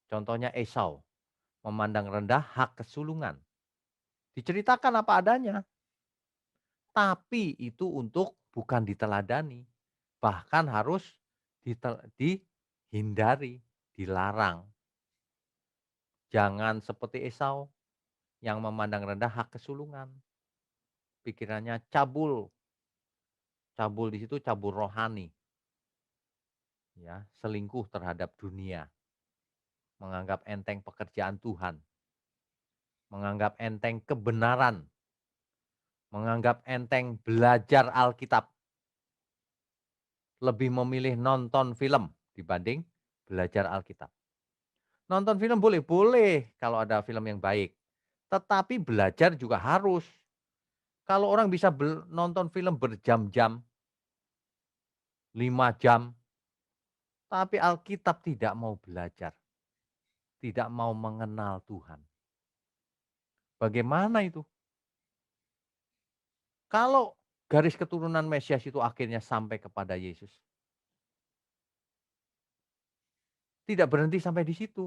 Contohnya Esau, memandang rendah hak kesulungan. Diceritakan apa adanya, tapi itu untuk bukan diteladani, bahkan harus dihindari, dilarang. Jangan seperti Esau yang memandang rendah hak kesulungan. Pikirannya cabul, cabul di situ cabul rohani, ya, selingkuh terhadap dunia, menganggap enteng pekerjaan Tuhan, menganggap enteng kebenaran, menganggap enteng belajar Alkitab. lebih memilih nonton film dibanding belajar Alkitab. Nonton film boleh boleh kalau ada film yang baik, tetapi belajar juga harus. Kalau orang bisa nonton film berjam-jam, 5 jam, tapi Alkitab tidak mau belajar, tidak mau mengenal Tuhan. Bagaimana itu? Kalau garis keturunan Mesias itu akhirnya sampai kepada Yesus, tidak berhenti sampai di situ,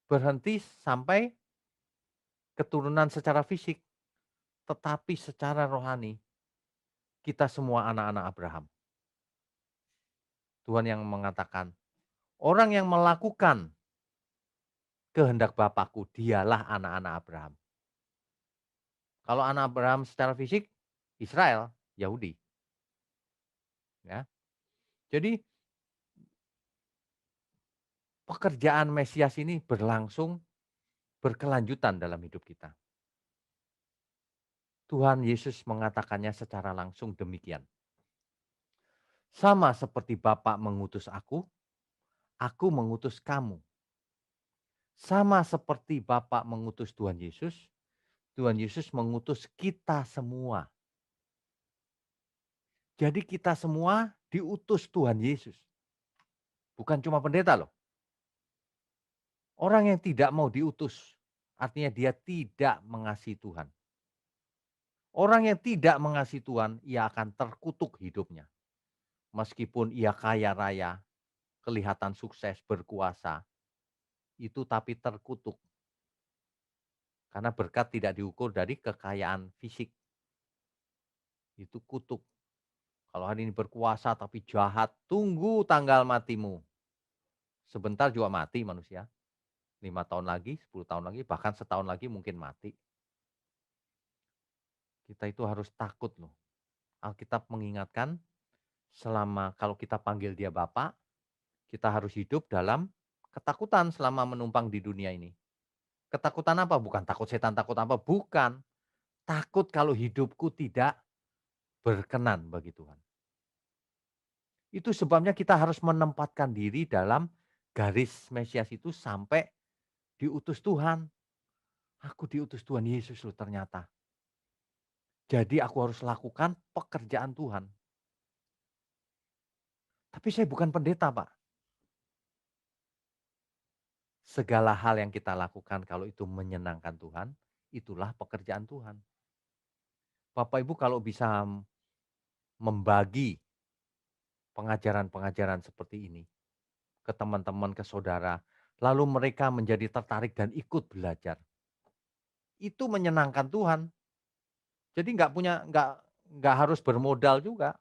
berhenti sampai keturunan secara fisik, tetapi secara rohani kita semua anak-anak Abraham. Tuhan yang mengatakan, orang yang melakukan kehendak Bapakku dialah anak-anak Abraham. Kalau anak Abraham secara fisik, Israel, Yahudi, ya. Jadi pekerjaan Mesias ini berlangsung berkelanjutan dalam hidup kita. Tuhan Yesus mengatakannya secara langsung demikian. Sama seperti Bapa mengutus aku mengutus kamu. Sama seperti Bapa mengutus Tuhan Yesus mengutus kita semua. Jadi kita semua diutus Tuhan Yesus. Bukan cuma pendeta loh. Orang yang tidak mau diutus, artinya dia tidak mengasihi Tuhan. Orang yang tidak mengasihi Tuhan, ia akan terkutuk hidupnya. Meskipun ia kaya raya, kelihatan sukses, berkuasa, itu tapi terkutuk. Karena berkat tidak diukur dari kekayaan fisik. Itu kutuk. Kalau hari ini berkuasa tapi jahat, tunggu tanggal matimu. Sebentar juga mati manusia. 5 tahun lagi, 10 tahun lagi, bahkan setahun lagi mungkin mati. Kita itu harus takut loh. Alkitab mengingatkan selama kalau kita panggil dia Bapa, kita harus hidup dalam ketakutan selama menumpang di dunia ini. Ketakutan apa? Bukan takut setan, takut apa? Bukan. Takut kalau hidupku tidak berkenan bagi Tuhan. Itu sebabnya kita harus menempatkan diri dalam garis Mesias itu sampai diutus Tuhan. Aku diutus Tuhan Yesus loh ternyata. Jadi aku harus lakukan pekerjaan Tuhan. Tapi saya bukan pendeta, Pak. Segala hal yang kita lakukan kalau itu menyenangkan Tuhan, itulah pekerjaan Tuhan. Bapak Ibu kalau bisa membagi pengajaran-pengajaran seperti ini ke teman-teman, ke saudara, lalu mereka menjadi tertarik dan ikut belajar. Itu menyenangkan Tuhan. Jadi nggak harus bermodal juga,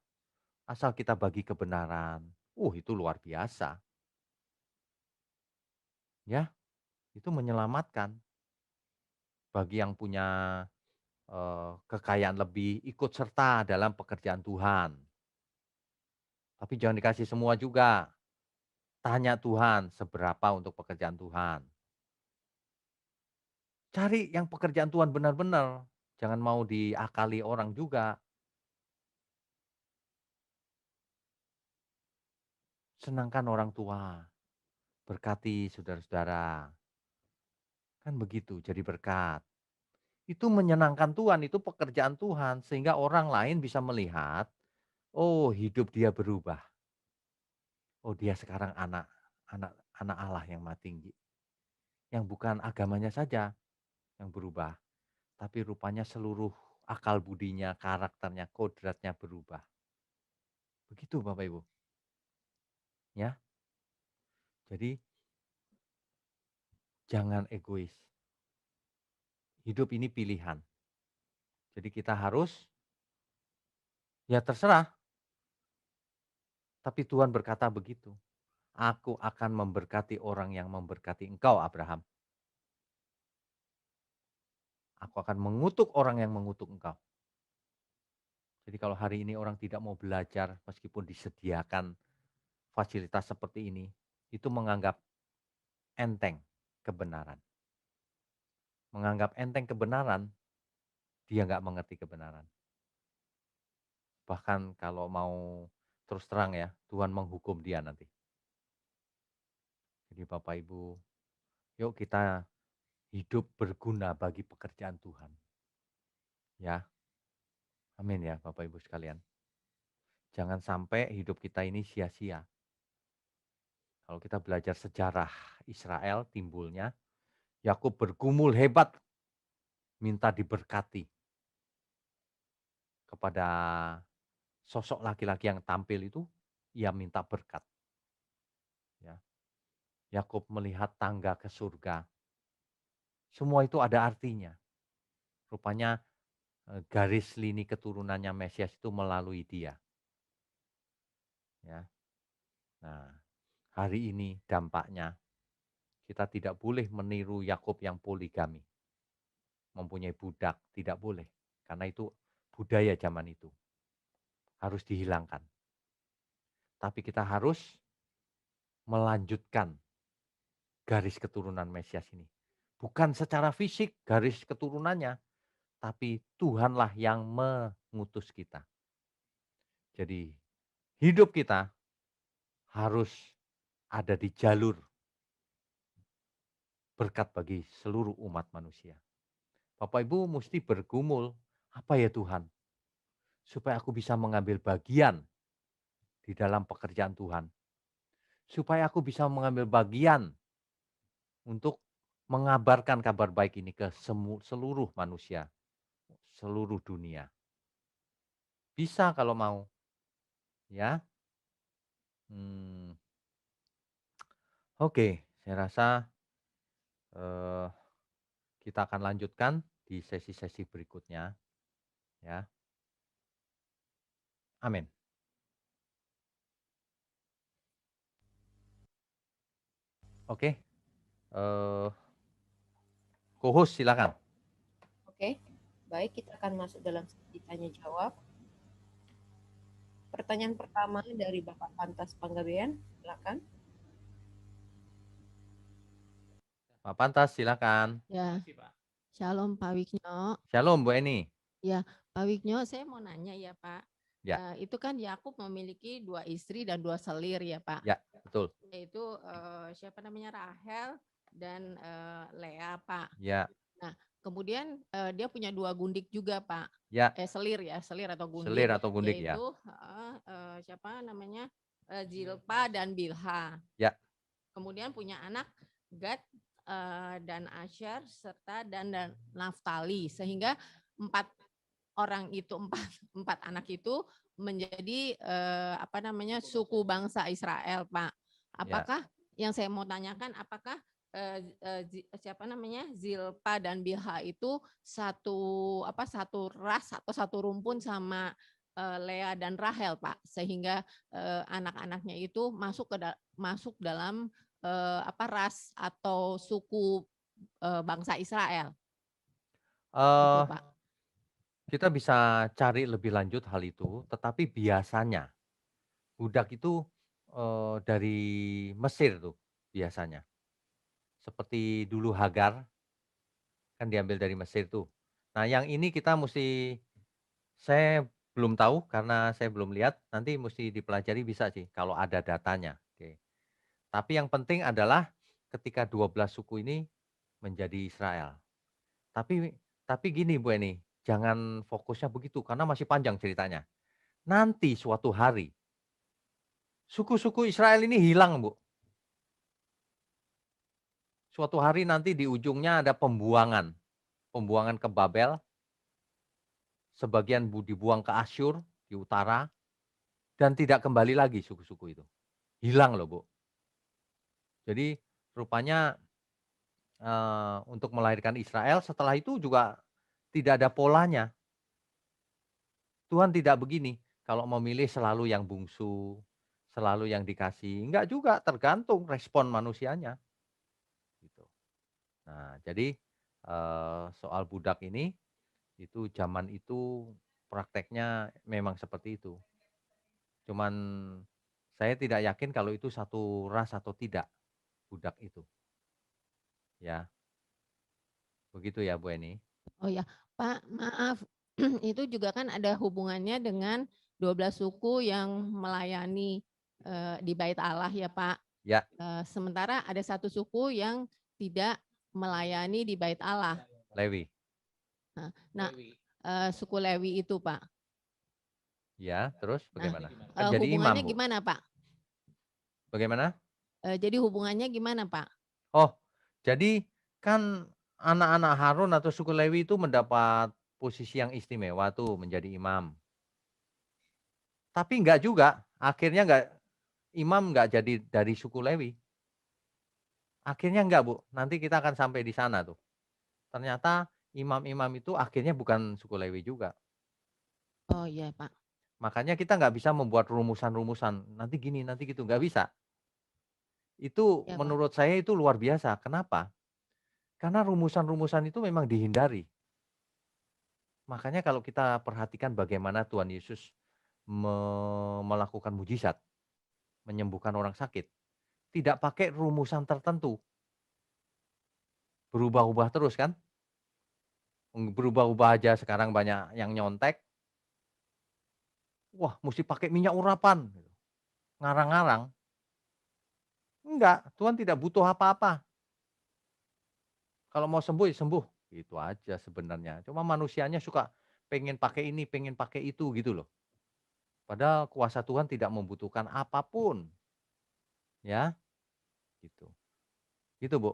asal kita bagi kebenaran. Itu luar biasa, ya. Itu menyelamatkan bagi yang punya kekayaan lebih, ikut serta dalam pekerjaan Tuhan. Tapi jangan dikasih semua juga. Tanya Tuhan seberapa untuk pekerjaan Tuhan. Cari yang pekerjaan Tuhan benar-benar. Jangan mau diakali orang juga. Senangkan orang tua. Berkati saudara-saudara. Kan begitu, jadi berkat. Itu menyenangkan Tuhan, itu pekerjaan Tuhan. Sehingga orang lain bisa melihat, oh hidup dia berubah. Oh dia sekarang anak anak anak Allah yang maha tinggi. Yang bukan agamanya saja yang berubah. Tapi rupanya seluruh akal budinya, karakternya, kodratnya berubah. Begitu Bapak Ibu. Ya, jadi jangan egois. Hidup ini pilihan. Jadi kita harus, ya terserah. Tapi Tuhan berkata begitu. Aku akan memberkati orang yang memberkati engkau Abraham. Aku akan mengutuk orang yang mengutuk engkau. Jadi kalau hari ini orang tidak mau belajar meskipun disediakan fasilitas seperti ini, itu menganggap enteng kebenaran. Menganggap enteng kebenaran, dia nggak mengerti kebenaran. Bahkan kalau mau terus terang ya, Tuhan menghukum dia nanti. Jadi Bapak Ibu, yuk kita hidup berguna bagi pekerjaan Tuhan. Ya, amin ya Bapak Ibu sekalian. Jangan sampai hidup kita ini sia-sia. Kalau kita belajar sejarah Israel timbulnya, Yakub bergumul hebat minta diberkati kepada sosok laki-laki yang tampil itu, ia minta berkat. Ya. Yakub melihat tangga ke surga. Semua itu ada artinya. Rupanya garis lini keturunannya Mesias itu melalui dia. Ya. Nah, hari ini dampaknya kita tidak boleh meniru Yakub yang poligami, mempunyai budak, tidak boleh. Karena itu budaya zaman itu harus dihilangkan. Tapi kita harus melanjutkan garis keturunan Mesias ini. Bukan secara fisik garis keturunannya, tapi Tuhanlah yang mengutus kita. Jadi hidup kita harus ada di jalur berkat bagi seluruh umat manusia. Bapak Ibu mesti bergumul, apa ya Tuhan? Supaya aku bisa mengambil bagian di dalam pekerjaan Tuhan. Supaya aku bisa mengambil bagian untuk mengabarkan kabar baik ini ke seluruh manusia, seluruh dunia. Bisa kalau mau, ya. Hmm, oke, saya rasa eh, kita akan lanjutkan di sesi-sesi berikutnya, ya. Amin. Oke, co-host silakan. Oke, baik kita akan masuk dalam sesi tanya jawab. Pertanyaan pertama dari Bapak Pantas Panggabean, silakan. Pak Pantas silakan. Ya, Shalom Pak Wiknyo. Shalom Bu Eni. Ya, Pak Wiknyo, saya mau nanya ya Pak. Ya, Itu kan Yakub memiliki 2 istri dan 2 selir ya Pak. ya, betul. Yaitu siapa namanya Rahel dan Lea Pak. Ya, Nah, kemudian dia punya 2 gundik juga Pak. ya, Selir ya, selir atau gundik, selir atau gundik ya. yaitu siapa namanya Zilpa dan Bilha. Ya, Kemudian punya anak Gad dan Asher serta dan Naftali, sehingga 4 orang itu empat anak itu menjadi apa namanya suku bangsa Israel, Pak. ya. Apakah yang saya mau tanyakan, apakah siapa namanya Zilpa dan Bilha itu satu ras atau satu rumpun sama Lea dan Rahel, Pak, sehingga anak-anaknya itu masuk dalam ras atau suku bangsa Israel, gitu Eh, Pak. kita bisa cari lebih lanjut hal itu, tetapi biasanya budak itu dari Mesir tuh biasanya. Seperti dulu Hagar kan diambil dari Mesir tuh. Nah, yang ini kita mesti saya belum tahu karena saya belum lihat, nanti mesti dipelajari bisa sih kalau ada datanya. Oke. Tapi yang penting adalah ketika 12 suku ini menjadi Israel. Tapi tapi gini Bu Eni, jangan fokusnya begitu karena masih panjang ceritanya. Nanti suatu hari suku-suku Israel ini hilang, Bu. Suatu hari nanti di ujungnya ada pembuangan. Pembuangan ke Babel, sebagian dibuang ke Asyur di utara dan tidak kembali lagi suku-suku itu. Hilang loh, Bu. Jadi rupanya untuk melahirkan Israel setelah itu juga tidak ada polanya. Tuhan tidak begini, kalau memilih selalu yang bungsu, selalu yang dikasih, enggak juga, tergantung respon manusianya, gitu. Nah, jadi, soal budak ini, itu zaman itu prakteknya memang seperti itu. Cuman saya tidak yakin kalau itu satu ras atau tidak, budak itu, ya. Begitu ya, Bu Eni? Oh ya, Pak, maaf, itu juga kan ada hubungannya dengan 12 suku yang melayani di Bait Allah ya Pak. Ya. Sementara ada satu suku yang tidak melayani di Bait Allah. Lewi. Nah, suku Lewi itu Pak. Ya, terus bagaimana? Kan Nah, jadi imam, hubungannya Bu. gimana Pak? Bagaimana? Jadi hubungannya gimana Pak? Oh, jadi kan anak-anak Harun atau suku Lewi itu mendapat posisi yang istimewa tuh menjadi imam. Tapi enggak juga, akhirnya imam enggak jadi dari suku Lewi. Akhirnya enggak, Bu. Nanti kita akan sampai di sana tuh. Ternyata imam-imam itu akhirnya bukan suku Lewi juga. Oh iya Pak. Makanya kita nggak bisa membuat rumusan-rumusan, nanti gini, nanti gitu, nggak bisa. Itu Ya, Pak. menurut saya itu luar biasa. Kenapa? Karena rumusan-rumusan itu memang dihindari. Makanya kalau kita perhatikan bagaimana Tuhan Yesus melakukan mujizat, menyembuhkan orang sakit, tidak pakai rumusan tertentu. Berubah-ubah terus kan? Berubah-ubah aja sekarang banyak yang nyontek. Wah, mesti pakai minyak urapan. Ngarang-ngarang. Enggak, Tuhan tidak butuh apa-apa. Kalau mau sembuh ya sembuh, itu aja sebenarnya. Cuma manusianya suka pengen pakai ini, pengen pakai itu gitu loh. Padahal kuasa Tuhan tidak membutuhkan apapun, ya, gitu. Gitu, Bu.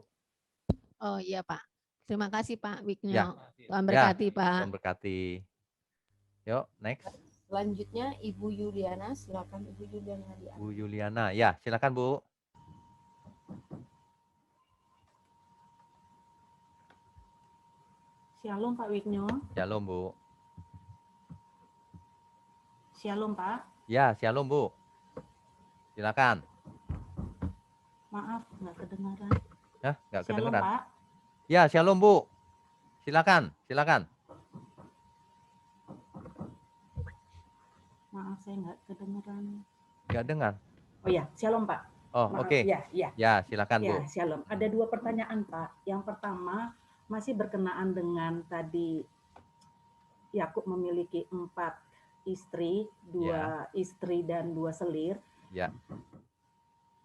Oh iya Pak. Terima kasih Pak Ya. Wignyo. Tuhan Ya, berkati Pak. Tuhan berkati. Yuk, next. Selanjutnya Ibu Yuliana, silakan Ibu Yuliana. Bu Yuliana, ya silakan Bu. Shalom Pak Wignyo. Shalom Bu. Shalom Pak. Ya, shalom Bu. Silakan. Maaf nggak kedengaran. Ya, nggak Shalom kedengeran. Pak. Ya, shalom Bu. Silakan, silakan. Maaf saya nggak kedengaran. Nggak dengar. Oh ya, shalom Pak. Oh, Maaf, oke. Ya, ya. Ya, silakan Bu. Ya, shalom. Ada dua pertanyaan Pak. Yang pertama masih berkenaan dengan tadi Yakub memiliki 4 istri, 2 istri dan 2 selir. Ya.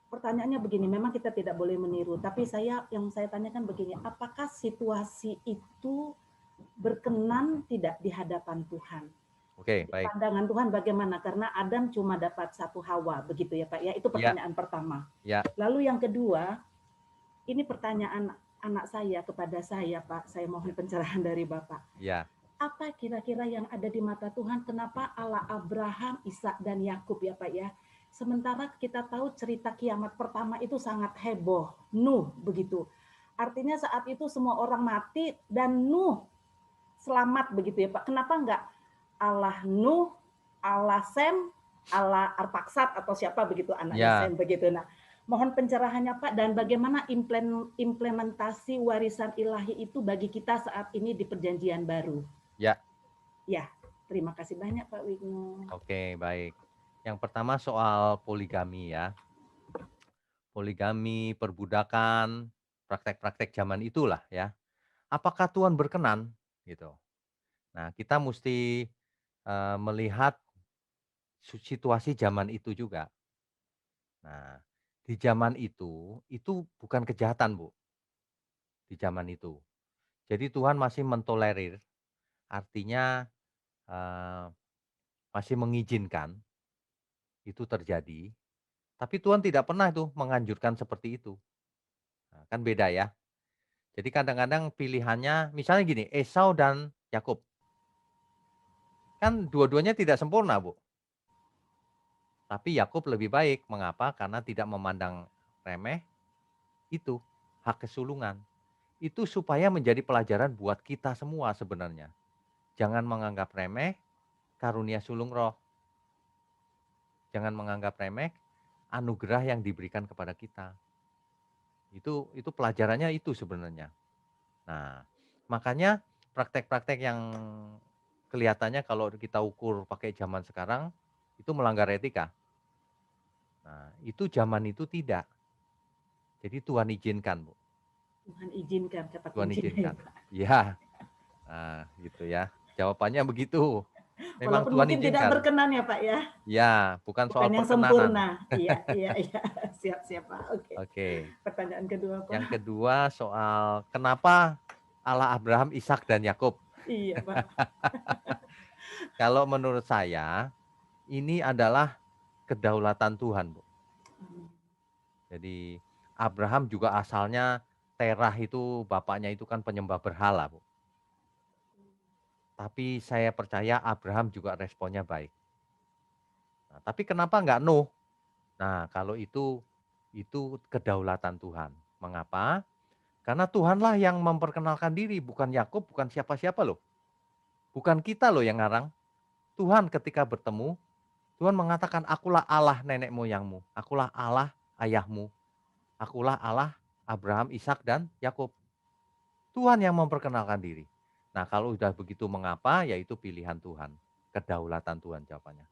Pertanyaannya begini, memang kita tidak boleh meniru, tapi yang saya tanyakan begini, apakah situasi itu berkenan tidak di hadapan Tuhan? Oke, baik. Pandangan Tuhan bagaimana? Karena Adam cuma dapat 1 Hawa, begitu ya Pak ya. Itu pertanyaan pertama. Ya. Lalu yang kedua, ini pertanyaan anak saya kepada saya Pak. Saya mohon pencerahan dari Bapak. Ya. Apa kira-kira yang ada di mata Tuhan? Kenapa Allah Abraham, Ishak dan Yakub ya Pak ya? Sementara kita tahu cerita kiamat pertama itu sangat heboh, Nuh begitu. Artinya saat itu semua orang mati dan Nuh selamat begitu ya Pak. Kenapa enggak Allah Nuh, Allah Sem, Allah Arpaksad atau siapa begitu anaknya Sem begitu. Nah, mohon pencerahannya Pak, dan bagaimana implementasi warisan ilahi itu bagi kita saat ini di perjanjian baru. Ya. Ya, terima kasih banyak Pak Wignyo. Oke, baik. Yang pertama soal poligami ya. Poligami, perbudakan, praktek-praktek zaman itulah ya. Apakah Tuhan berkenan gitu. Nah, kita mesti melihat situasi zaman itu juga. Nah, di zaman itu bukan kejahatan, Bu. Di zaman itu. Jadi Tuhan masih mentolerir, artinya masih mengizinkan itu terjadi. Tapi Tuhan tidak pernah tuh menganjurkan seperti itu. Nah, kan beda ya. Jadi kadang-kadang pilihannya, misalnya gini, Esau dan Yakub. Kan dua-duanya tidak sempurna, Bu. Tapi Yakub lebih baik. Mengapa? Karena tidak memandang remeh itu hak kesulungan. Itu supaya menjadi pelajaran buat kita semua sebenarnya. Jangan menganggap remeh karunia sulung roh. Jangan menganggap remeh anugerah yang diberikan kepada kita. Itu pelajarannya itu sebenarnya. Nah, makanya praktek-praktek yang kelihatannya kalau kita ukur pakai zaman sekarang itu melanggar etika. Nah, itu zaman itu tidak. Jadi Tuhan izinkan, Bu. Tuhan izinkan kata Tuhan kuncinya izinkan. ya Pak. Ya. Nah, gitu ya. Jawabannya begitu. Memang Walaupun Tuhan mungkin tidak izinkan. berkenan ya Pak ya. Ya, bukan soal Bukan yang perkenanan. sempurna. Iya, iya, iya. Siap Pak. Oke. Oke. Pertanyaan kedua Yang Pak. kedua soal kenapa Allah Abraham, Ishak dan Yakub. Iya Pak. Kalau menurut saya ini adalah kedaulatan Tuhan, Bu. Jadi Abraham juga asalnya Terah itu bapaknya itu kan penyembah berhala, Bu. Tapi saya percaya Abraham juga responnya baik. Nah, tapi kenapa nggak Nuh? Nah, kalau itu kedaulatan Tuhan. Mengapa? Karena Tuhanlah yang memperkenalkan diri, bukan Yakub, bukan siapa-siapa loh. Bukan kita loh yang ngarang. Tuhan ketika bertemu, Tuhan mengatakan, akulah Allah nenek moyangmu, akulah Allah ayahmu, akulah Allah Abraham, Ishak dan Yakub. Tuhan yang memperkenalkan diri. Nah, kalau sudah begitu mengapa? Yaitu pilihan Tuhan, kedaulatan Tuhan jawabannya.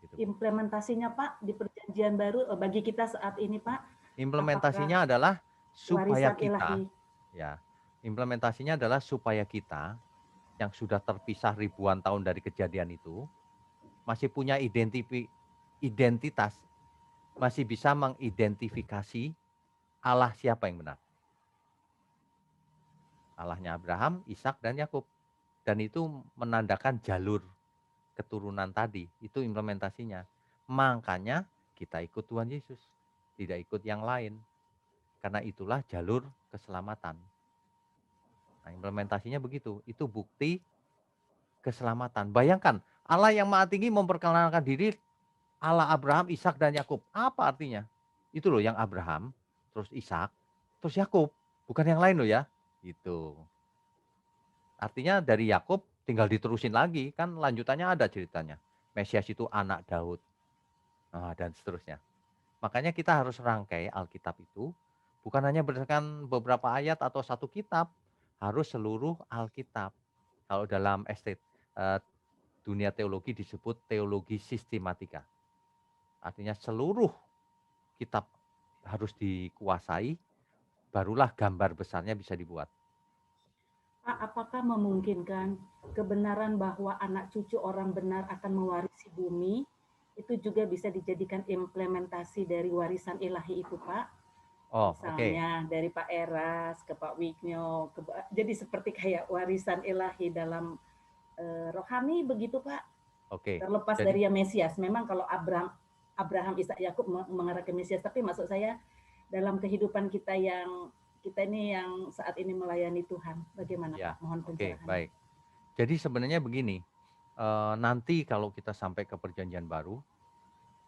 Gitu. Implementasinya Pak di perjanjian baru bagi kita saat ini Pak. Implementasinya adalah supaya warisan kita, ilahi. ya, implementasinya adalah supaya kita yang sudah terpisah ribuan tahun dari kejadian itu masih punya identitas, masih bisa mengidentifikasi Allah siapa yang benar. Allahnya Abraham, Ishak dan Yakub. Dan itu menandakan jalur keturunan tadi, itu implementasinya. Makanya kita ikut Tuhan Yesus, tidak ikut yang lain. Karena itulah jalur keselamatan. Nah, implementasinya begitu. Itu bukti keselamatan. Bayangkan, Allah yang Maha Tinggi memperkenalkan diri Allah Abraham, Ishak dan Yakub. Apa artinya? Itu loh yang Abraham, terus Ishak, terus Yakub. Bukan yang lain loh ya. Gitu. Artinya dari Yakub tinggal diterusin lagi. Kan lanjutannya ada ceritanya. Mesias itu anak Daud. Nah, dan seterusnya. Makanya kita harus rangkai Alkitab itu. Bukan hanya berdasarkan beberapa ayat atau satu kitab. Harus seluruh Alkitab. Kalau dalam dunia teologi disebut teologi sistematika. Artinya seluruh kitab harus dikuasai, barulah gambar besarnya bisa dibuat. Pak, apakah memungkinkan kebenaran bahwa anak cucu orang benar akan mewarisi bumi, itu juga bisa dijadikan implementasi dari warisan ilahi itu, Pak? Oh, Misalnya dari Pak Eras ke Pak Wigno, jadi seperti kayak warisan ilahi dalam rohani begitu Pak. Terlepas dari yang Mesias. Memang kalau Abraham, Ishak, Yakub mengarah ke Mesias, tapi maksud saya dalam kehidupan kita ini yang saat ini melayani Tuhan, bagaimana ya, Pak? Mohon pencerahan. Baik. Jadi sebenarnya begini, nanti kalau kita sampai ke perjanjian baru,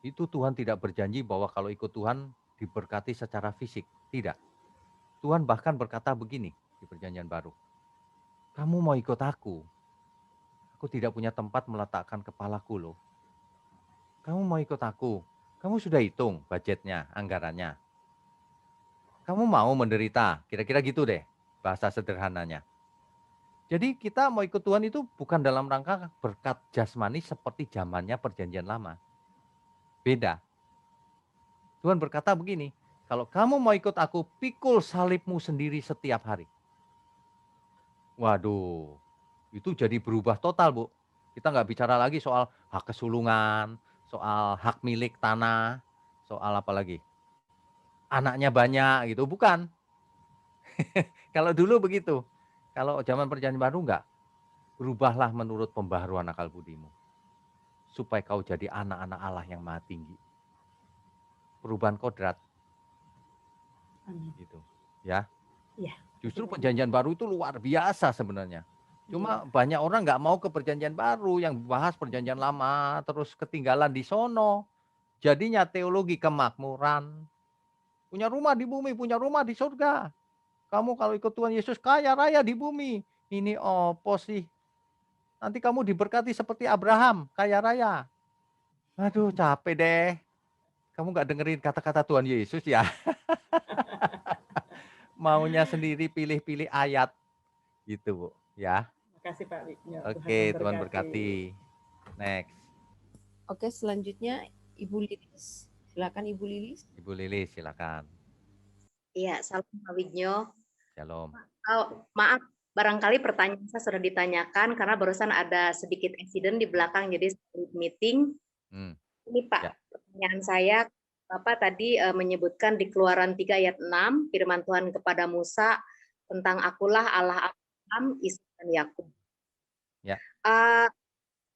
itu Tuhan tidak berjanji bahwa kalau ikut Tuhan diberkati secara fisik, tidak. Tuhan bahkan berkata begini di perjanjian baru, kamu mau ikut aku tidak punya tempat meletakkan kepalaku loh. Kamu mau ikut aku, kamu sudah hitung budgetnya, anggarannya. Kamu mau menderita, kira-kira gitu deh bahasa sederhananya. Jadi kita mau ikut Tuhan itu bukan dalam rangka berkat jasmani seperti zamannya perjanjian lama. Beda. Tuhan berkata begini, kalau kamu mau ikut aku, pikul salibmu sendiri setiap hari. Waduh, itu jadi berubah total, Bu. Kita nggak bicara lagi soal hak kesulungan, soal hak milik tanah, soal apa lagi? Anaknya banyak gitu, bukan. Kalau dulu begitu. Kalau zaman perjanjian baru enggak. Berubahlah menurut pembaharuan akal budimu. Supaya kau jadi anak-anak Allah yang Maha Tinggi. Perubahan kodrat. Gitu. Ya. Ya. Justru perjanjian baru itu luar biasa sebenarnya. Cuma banyak orang nggak mau ke perjanjian baru, yang bahas perjanjian lama, terus ketinggalan di sono. Jadinya teologi kemakmuran. Punya rumah di bumi, punya rumah di surga. Kamu kalau ikut Tuhan Yesus kaya raya di bumi. Ini opo sih? Nanti kamu diberkati seperti Abraham, kaya raya. Aduh capek deh. Kamu nggak dengerin kata-kata Tuhan Yesus ya? Maunya sendiri pilih-pilih ayat. Gitu Bu. Ya. Terima kasih Pak Wigno. Oke, Tuhan berkati. Next. Oke, selanjutnya Ibu Lilis. Silakan Ibu Lilis. Ibu Lilis, silakan. Iya, salam Pak Wigno. Shalom. Oh, maaf, barangkali pertanyaan saya sudah ditanyakan karena barusan ada sedikit insiden di belakang jadi meeting. Ini Pak, Ya. pertanyaan saya, Bapak tadi menyebutkan di Keluaran 3 ayat 6, firman Tuhan kepada Musa tentang akulah Allah Abraham, Ishak dan Yakub. Ya.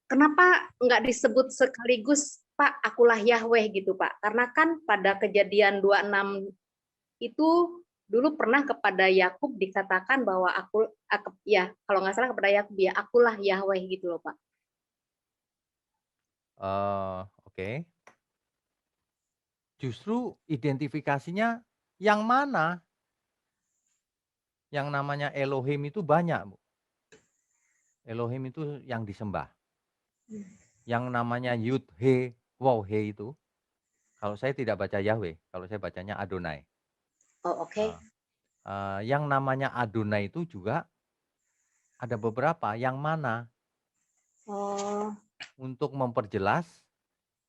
Kenapa nggak disebut sekaligus Pak, akulah Yahweh gitu Pak? Karena kan pada Kejadian 26 itu dulu pernah kepada Yakub dikatakan bahwa ya kalau nggak salah kepada Yakub ya akulah Yahweh gitu loh Pak. Oke. Justru identifikasinya yang mana? Yang namanya Elohim itu banyak, Bu. Elohim itu yang disembah. Yang namanya Yud, He, Waw, He itu, kalau saya tidak baca Yahweh, kalau saya bacanya Adonai. Oh oke. Yang namanya Adonai itu juga ada beberapa, yang mana? Untuk memperjelas,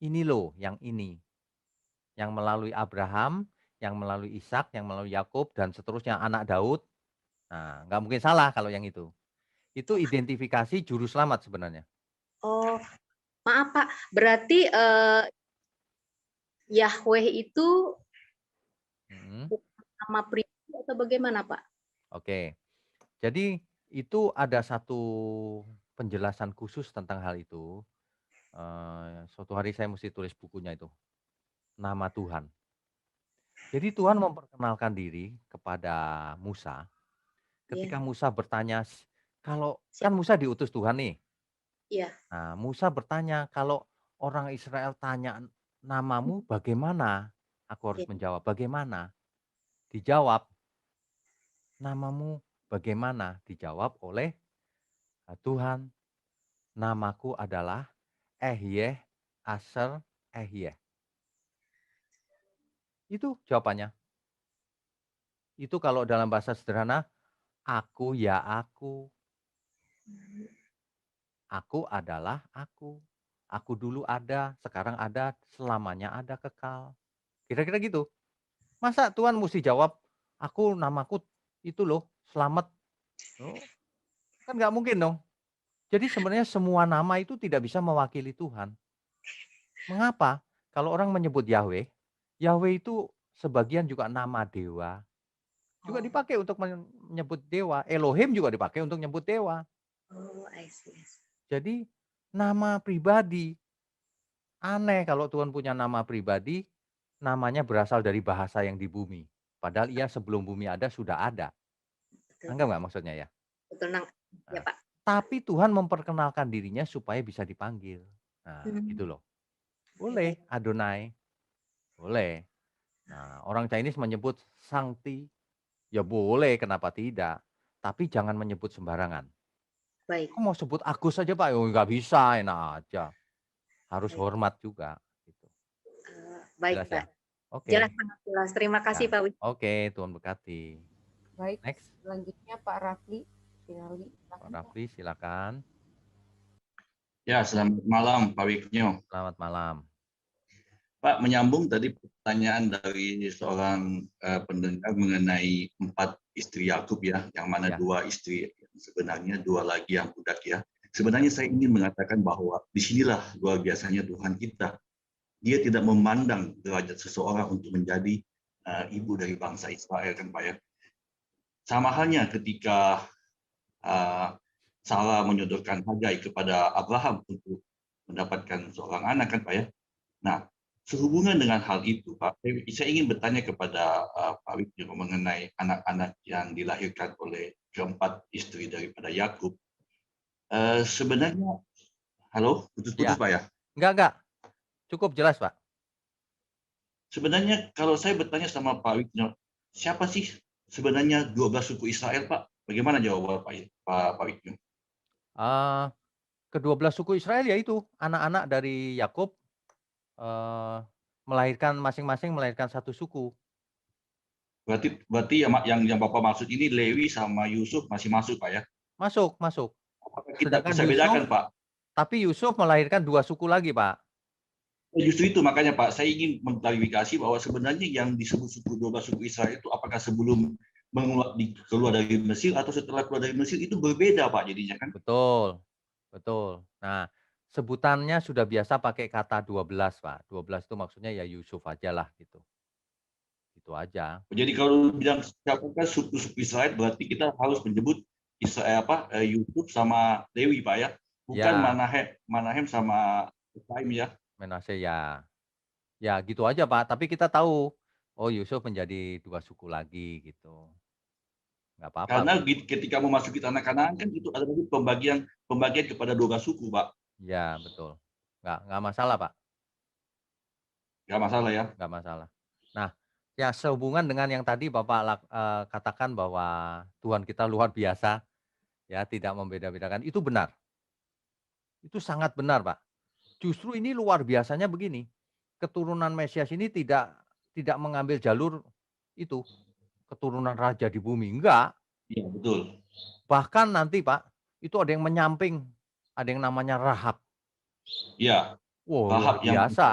ini loh yang ini. Yang melalui Abraham, yang melalui Ishak, yang melalui Yakub, dan seterusnya anak Daud. Nah, nggak mungkin salah kalau yang itu. Itu identifikasi juru selamat sebenarnya. Oh, maaf Pak, berarti Yahweh itu nama pribadi atau bagaimana Pak? Oke, jadi itu ada satu penjelasan khusus tentang hal itu. Suatu hari saya mesti tulis bukunya itu, nama Tuhan. Jadi Tuhan memperkenalkan diri kepada Musa. Ketika Musa bertanya, kalau kan Musa diutus Tuhan nih. Iya. Nah, Musa bertanya, kalau orang Israel tanya namamu bagaimana? Aku harus menjawab, bagaimana? Dijawab, namamu bagaimana? Dijawab oleh Tuhan, namaku adalah Ehyeh Asher Ehyeh. Itu jawabannya. Itu kalau dalam bahasa sederhana, aku ya aku. Aku adalah aku. Aku dulu ada, sekarang ada, selamanya ada, kekal. Kira-kira gitu. Masa Tuhan mesti jawab, aku namaku itu loh, selamat. Oh, kan nggak mungkin dong. Jadi sebenarnya semua nama itu tidak bisa mewakili Tuhan. Mengapa? Kalau orang menyebut Yahweh, Yahweh itu sebagian juga nama dewa. Juga dipakai untuk menyebut dewa. Elohim juga dipakai untuk menyebut dewa. Oh, I see. Jadi nama pribadi. Aneh kalau Tuhan punya nama pribadi, namanya berasal dari bahasa yang di bumi. Padahal ia sebelum bumi ada sudah ada. Anggap nggak maksudnya ya? Betul, ya Pak. Tapi Tuhan memperkenalkan dirinya supaya bisa dipanggil. Nah, gitu loh. Boleh Adonai. Boleh. Nah, orang Chinese menyebut Sangti. Ya boleh, kenapa tidak? Tapi jangan menyebut sembarangan. Baik. Kok mau sebut Agus saja Pak? Oh, nggak bisa, enak aja. Harus hormat juga. Gitu. Baik Jelas Pak. ya? Oke. Jelas, sangat jelas. Terima kasih Pak Wi. Oke, Tuhan berkati. Baik, Next. selanjutnya Pak Rafli. Pak Rafli, silakan. Ya, selamat malam Pak Wiknyo. Selamat malam. Pak, menyambung tadi pertanyaan dari seorang pendengar mengenai 4 istri Yakub ya, yang mana 2 istri, sebenarnya 2 lagi yang budak ya. Sebenarnya saya ingin mengatakan bahwa disinilah luar biasanya Tuhan kita. Dia tidak memandang derajat seseorang untuk menjadi ibu dari bangsa Israel kan Pak ya. Sama halnya ketika Sarah menyodorkan Hagai kepada Abraham untuk mendapatkan seorang anak kan Pak ya. Nah, sehubungan dengan hal itu Pak, saya ingin bertanya kepada Pak Wiknyo mengenai anak-anak yang dilahirkan oleh keempat istri daripada Yakub. Sebenarnya, halo, putus-putus Pak ya? Enggak. Cukup jelas Pak. Sebenarnya kalau saya bertanya sama Pak Wiknyo, siapa sih sebenarnya 12 suku Israel Pak? Bagaimana jawaban Pak Wiknyo? Ke-12 suku Israel yaitu anak-anak dari Yakub melahirkan masing-masing melahirkan satu suku. Berarti yang Bapak maksud ini Lewi sama Yusuf masih masuk Pak ya? Masuk. Kita bisa bedakan Pak. Tapi Yusuf melahirkan 2 suku lagi Pak. Justru itu makanya Pak, saya ingin mengklarifikasi bahwa sebenarnya yang disebut suku 12 suku Israel itu apakah sebelum keluar dari Mesir atau setelah keluar dari Mesir itu berbeda Pak jadinya kan? Betul, betul. Nah, sebutannya sudah biasa pakai kata 12, Pak. 12 itu maksudnya ya Yusuf ajalah gitu. Itu aja. Jadi kalau bilang siapakah suku-suku Israel berarti kita harus menyebut Yusuf sama Lewi Pak ya, bukan Ya, Manahem sama Efraim ya. Manasye ya. Ya gitu aja, Pak. Tapi kita tahu, oh Yusuf menjadi 2 suku lagi gitu. Nggak apa-apa Karena begitu. ketika memasuki tanah Kanaan kan itu ada lagi pembagian kepada 12 suku Pak, Ya betul. Nggak masalah, Pak. nggak masalah ya. Nggak masalah. Nah, ya sehubungan dengan yang tadi Bapak katakan bahwa Tuhan kita luar biasa, ya tidak membeda-bedakan, itu benar. Itu sangat benar, Pak. Justru ini luar biasanya begini, keturunan Mesias ini tidak mengambil jalur itu, keturunan raja di bumi, enggak. Iya betul. Bahkan nanti Pak, itu ada yang menyamping, ada yang namanya Rahab. Iya. Wow, luar Rahab biasa.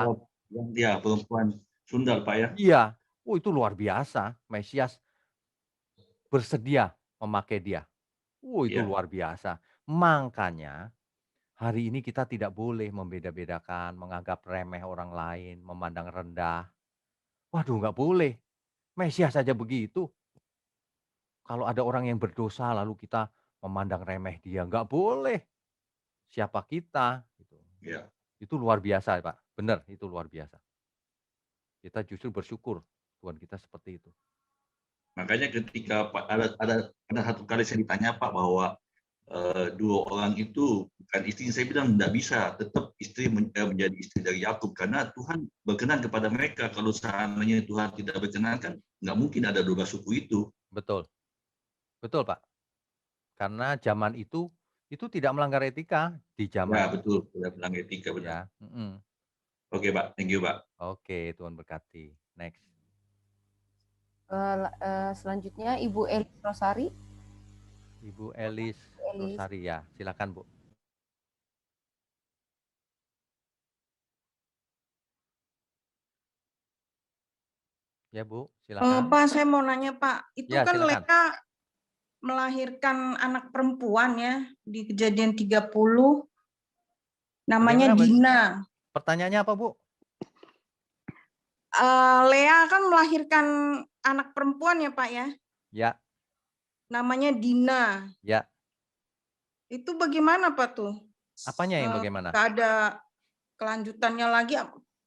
yang dia perempuan Sundal Pak ya. Iya, oh itu luar biasa. Mesias bersedia memakai dia. Oh itu Iya. luar biasa. Makanya hari ini kita tidak boleh membeda-bedakan, menganggap remeh orang lain, memandang rendah. Waduh nggak boleh. Mesias saja begitu. Kalau ada orang yang berdosa lalu kita memandang remeh dia, nggak boleh. Siapa kita? Gitu. Iya. Itu luar biasa Pak. Benar, itu luar biasa. Kita justru bersyukur Tuhan kita seperti itu. Makanya ketika ada satu kali saya ditanya Pak bahwa dua orang itu bukan istri, saya bilang tidak bisa, tetap istri menjadi istri dari Yakub karena Tuhan berkenan kepada mereka. Kalau seandainya Tuhan tidak berkenan kan nggak mungkin ada 12 suku itu. Betul, betul Pak. Karena zaman itu tidak melanggar etika di zaman Ya itu. betul, tidak bilang etika benar. Ya. Oke Pak, thank you Pak. Oke, Tuhan berkati. Next. Selanjutnya Ibu Elis Rosari. Ibu Elis Rosari ya, silakan Bu. Ya Bu, silakan. Pak, saya mau nanya Pak, itu Ya, kan silakan. Lea melahirkan anak perempuan ya di Kejadian 30, namanya Bagaimana, Bu? Dina. Pertanyaannya apa Bu? Lea kan melahirkan anak perempuan ya Pak ya, Ya, namanya Dina. ya. Itu bagaimana Pak tuh? Apanya yang bagaimana? Nggak ada kelanjutannya lagi,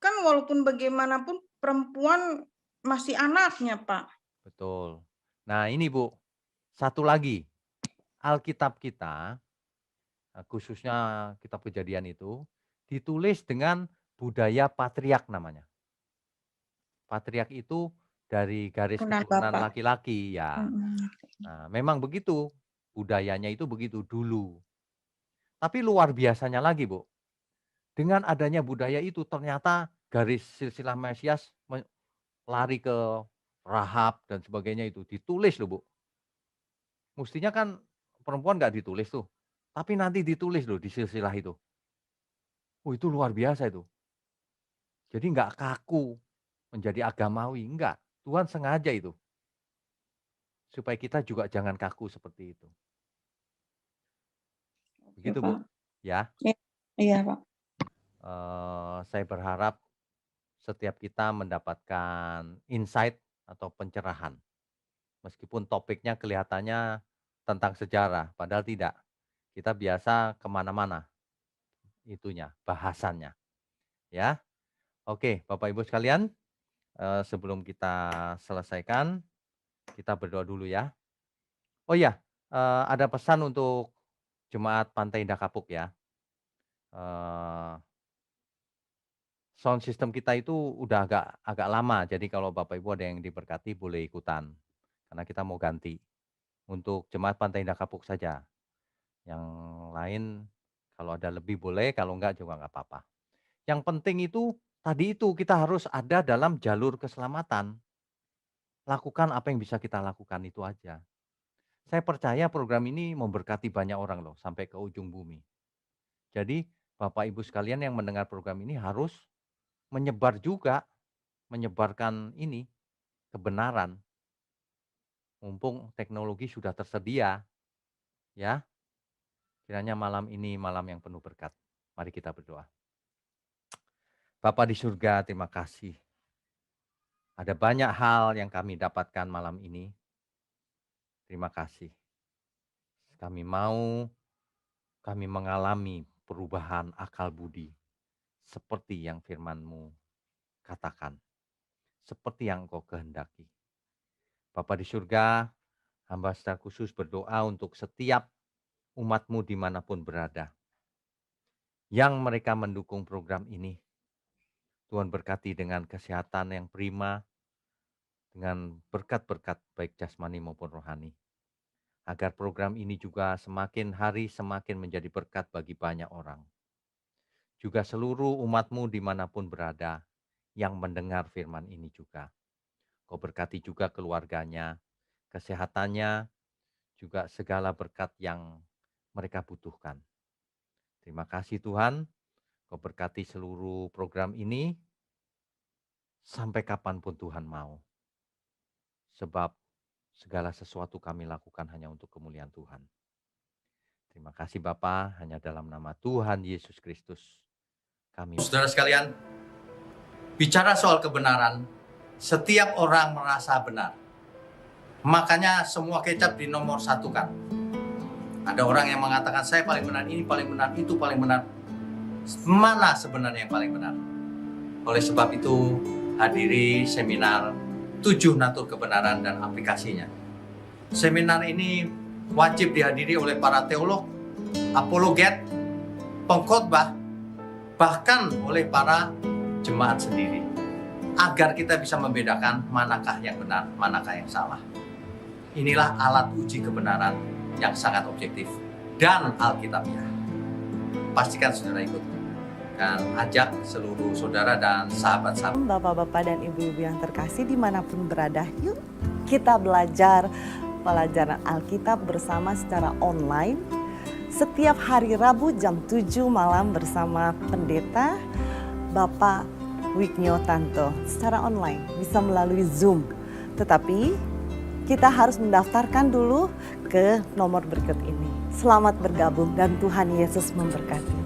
kan walaupun bagaimanapun perempuan masih anaknya Pak. Betul. Nah ini Bu, satu lagi. Alkitab kita, khususnya kitab Kejadian itu, ditulis dengan budaya patriark namanya. Patriark itu dari garis keturunan laki-laki ya. Nah, memang begitu, budayanya itu begitu dulu. Tapi luar biasanya lagi Bu, dengan adanya budaya itu ternyata garis silsilah Mesias lari ke Rahab dan sebagainya itu ditulis loh Bu. Mestinya kan perempuan nggak ditulis tuh, tapi nanti ditulis loh di silsilah itu. Oh itu luar biasa itu. Jadi nggak kaku menjadi agamawi, enggak. Tuhan sengaja itu. Supaya kita juga jangan kaku seperti itu. Begitu Bu. Ya. Iya Pak. Saya berharap setiap kita mendapatkan insight atau pencerahan. Meskipun topiknya kelihatannya tentang sejarah, padahal tidak. Kita biasa kemana-mana itunya, bahasannya. Ya, oke Bapak Ibu sekalian, sebelum kita selesaikan, kita berdoa dulu ya. Oh iya, ada pesan untuk Jemaat Pantai Indah Kapuk ya. Sound system kita itu udah agak lama, jadi kalau Bapak Ibu ada yang diberkati boleh ikutan, karena kita mau ganti. Untuk Jemaat Pantai Indah Kapuk saja. Yang lain kalau ada lebih boleh, kalau enggak juga enggak apa-apa. Yang penting itu, tadi itu kita harus ada dalam jalur keselamatan. Lakukan apa yang bisa kita lakukan itu aja. Saya percaya program ini memberkati banyak orang loh, sampai ke ujung bumi. Jadi Bapak Ibu sekalian yang mendengar program ini harus menyebar juga, menyebarkan ini, kebenaran. mumpung teknologi sudah tersedia, ya. Kiranya malam ini malam yang penuh berkat. Mari kita berdoa. Bapa di surga, terima kasih. Ada banyak hal yang kami dapatkan malam ini. Terima kasih. Kami mengalami perubahan akal budi. Seperti yang firman-Mu katakan. Seperti yang Engkau kehendaki. Bapa di surga, hamba secara khusus berdoa untuk setiap umat-Mu dimanapun berada. Yang mereka mendukung program ini. Tuhan berkati dengan kesehatan yang prima, dengan berkat-berkat baik jasmani maupun rohani. Agar program ini juga semakin hari semakin menjadi berkat bagi banyak orang. Juga seluruh umat-Mu dimanapun berada yang mendengar firman ini juga. Kau berkati juga keluarganya, kesehatannya, juga segala berkat yang mereka butuhkan. Terima kasih Tuhan, Kau berkati seluruh program ini sampai kapanpun Tuhan mau. Sebab segala sesuatu kami lakukan hanya untuk kemuliaan Tuhan. Terima kasih Bapa, hanya dalam nama Tuhan Yesus Kristus kami. Saudara sekalian, bicara soal kebenaran, setiap orang merasa benar. Makanya semua kecap dinomor satukan. Ada orang yang mengatakan saya paling benar, ini paling benar, itu paling benar. Mana sebenarnya yang paling benar? Oleh sebab itu, hadiri seminar 7 natur kebenaran dan aplikasinya. Seminar ini wajib dihadiri oleh para teolog, apologet, pengkhotbah, bahkan oleh para jemaat sendiri. Agar kita bisa membedakan manakah yang benar, manakah yang salah. Inilah alat uji kebenaran yang sangat objektif dan alkitabiah. Pastikan saudara ikut dan ajak seluruh saudara dan sahabat-sahabat. Bapak-bapak dan ibu-ibu yang terkasih dimanapun berada, yuk kita belajar pelajaran Alkitab bersama secara online. Setiap hari Rabu jam 7 malam bersama pendeta Bapak Wignio Tanto secara online, bisa melalui Zoom. Tetapi kita harus mendaftarkan dulu ke nomor berikut ini. Selamat bergabung dan Tuhan Yesus memberkati.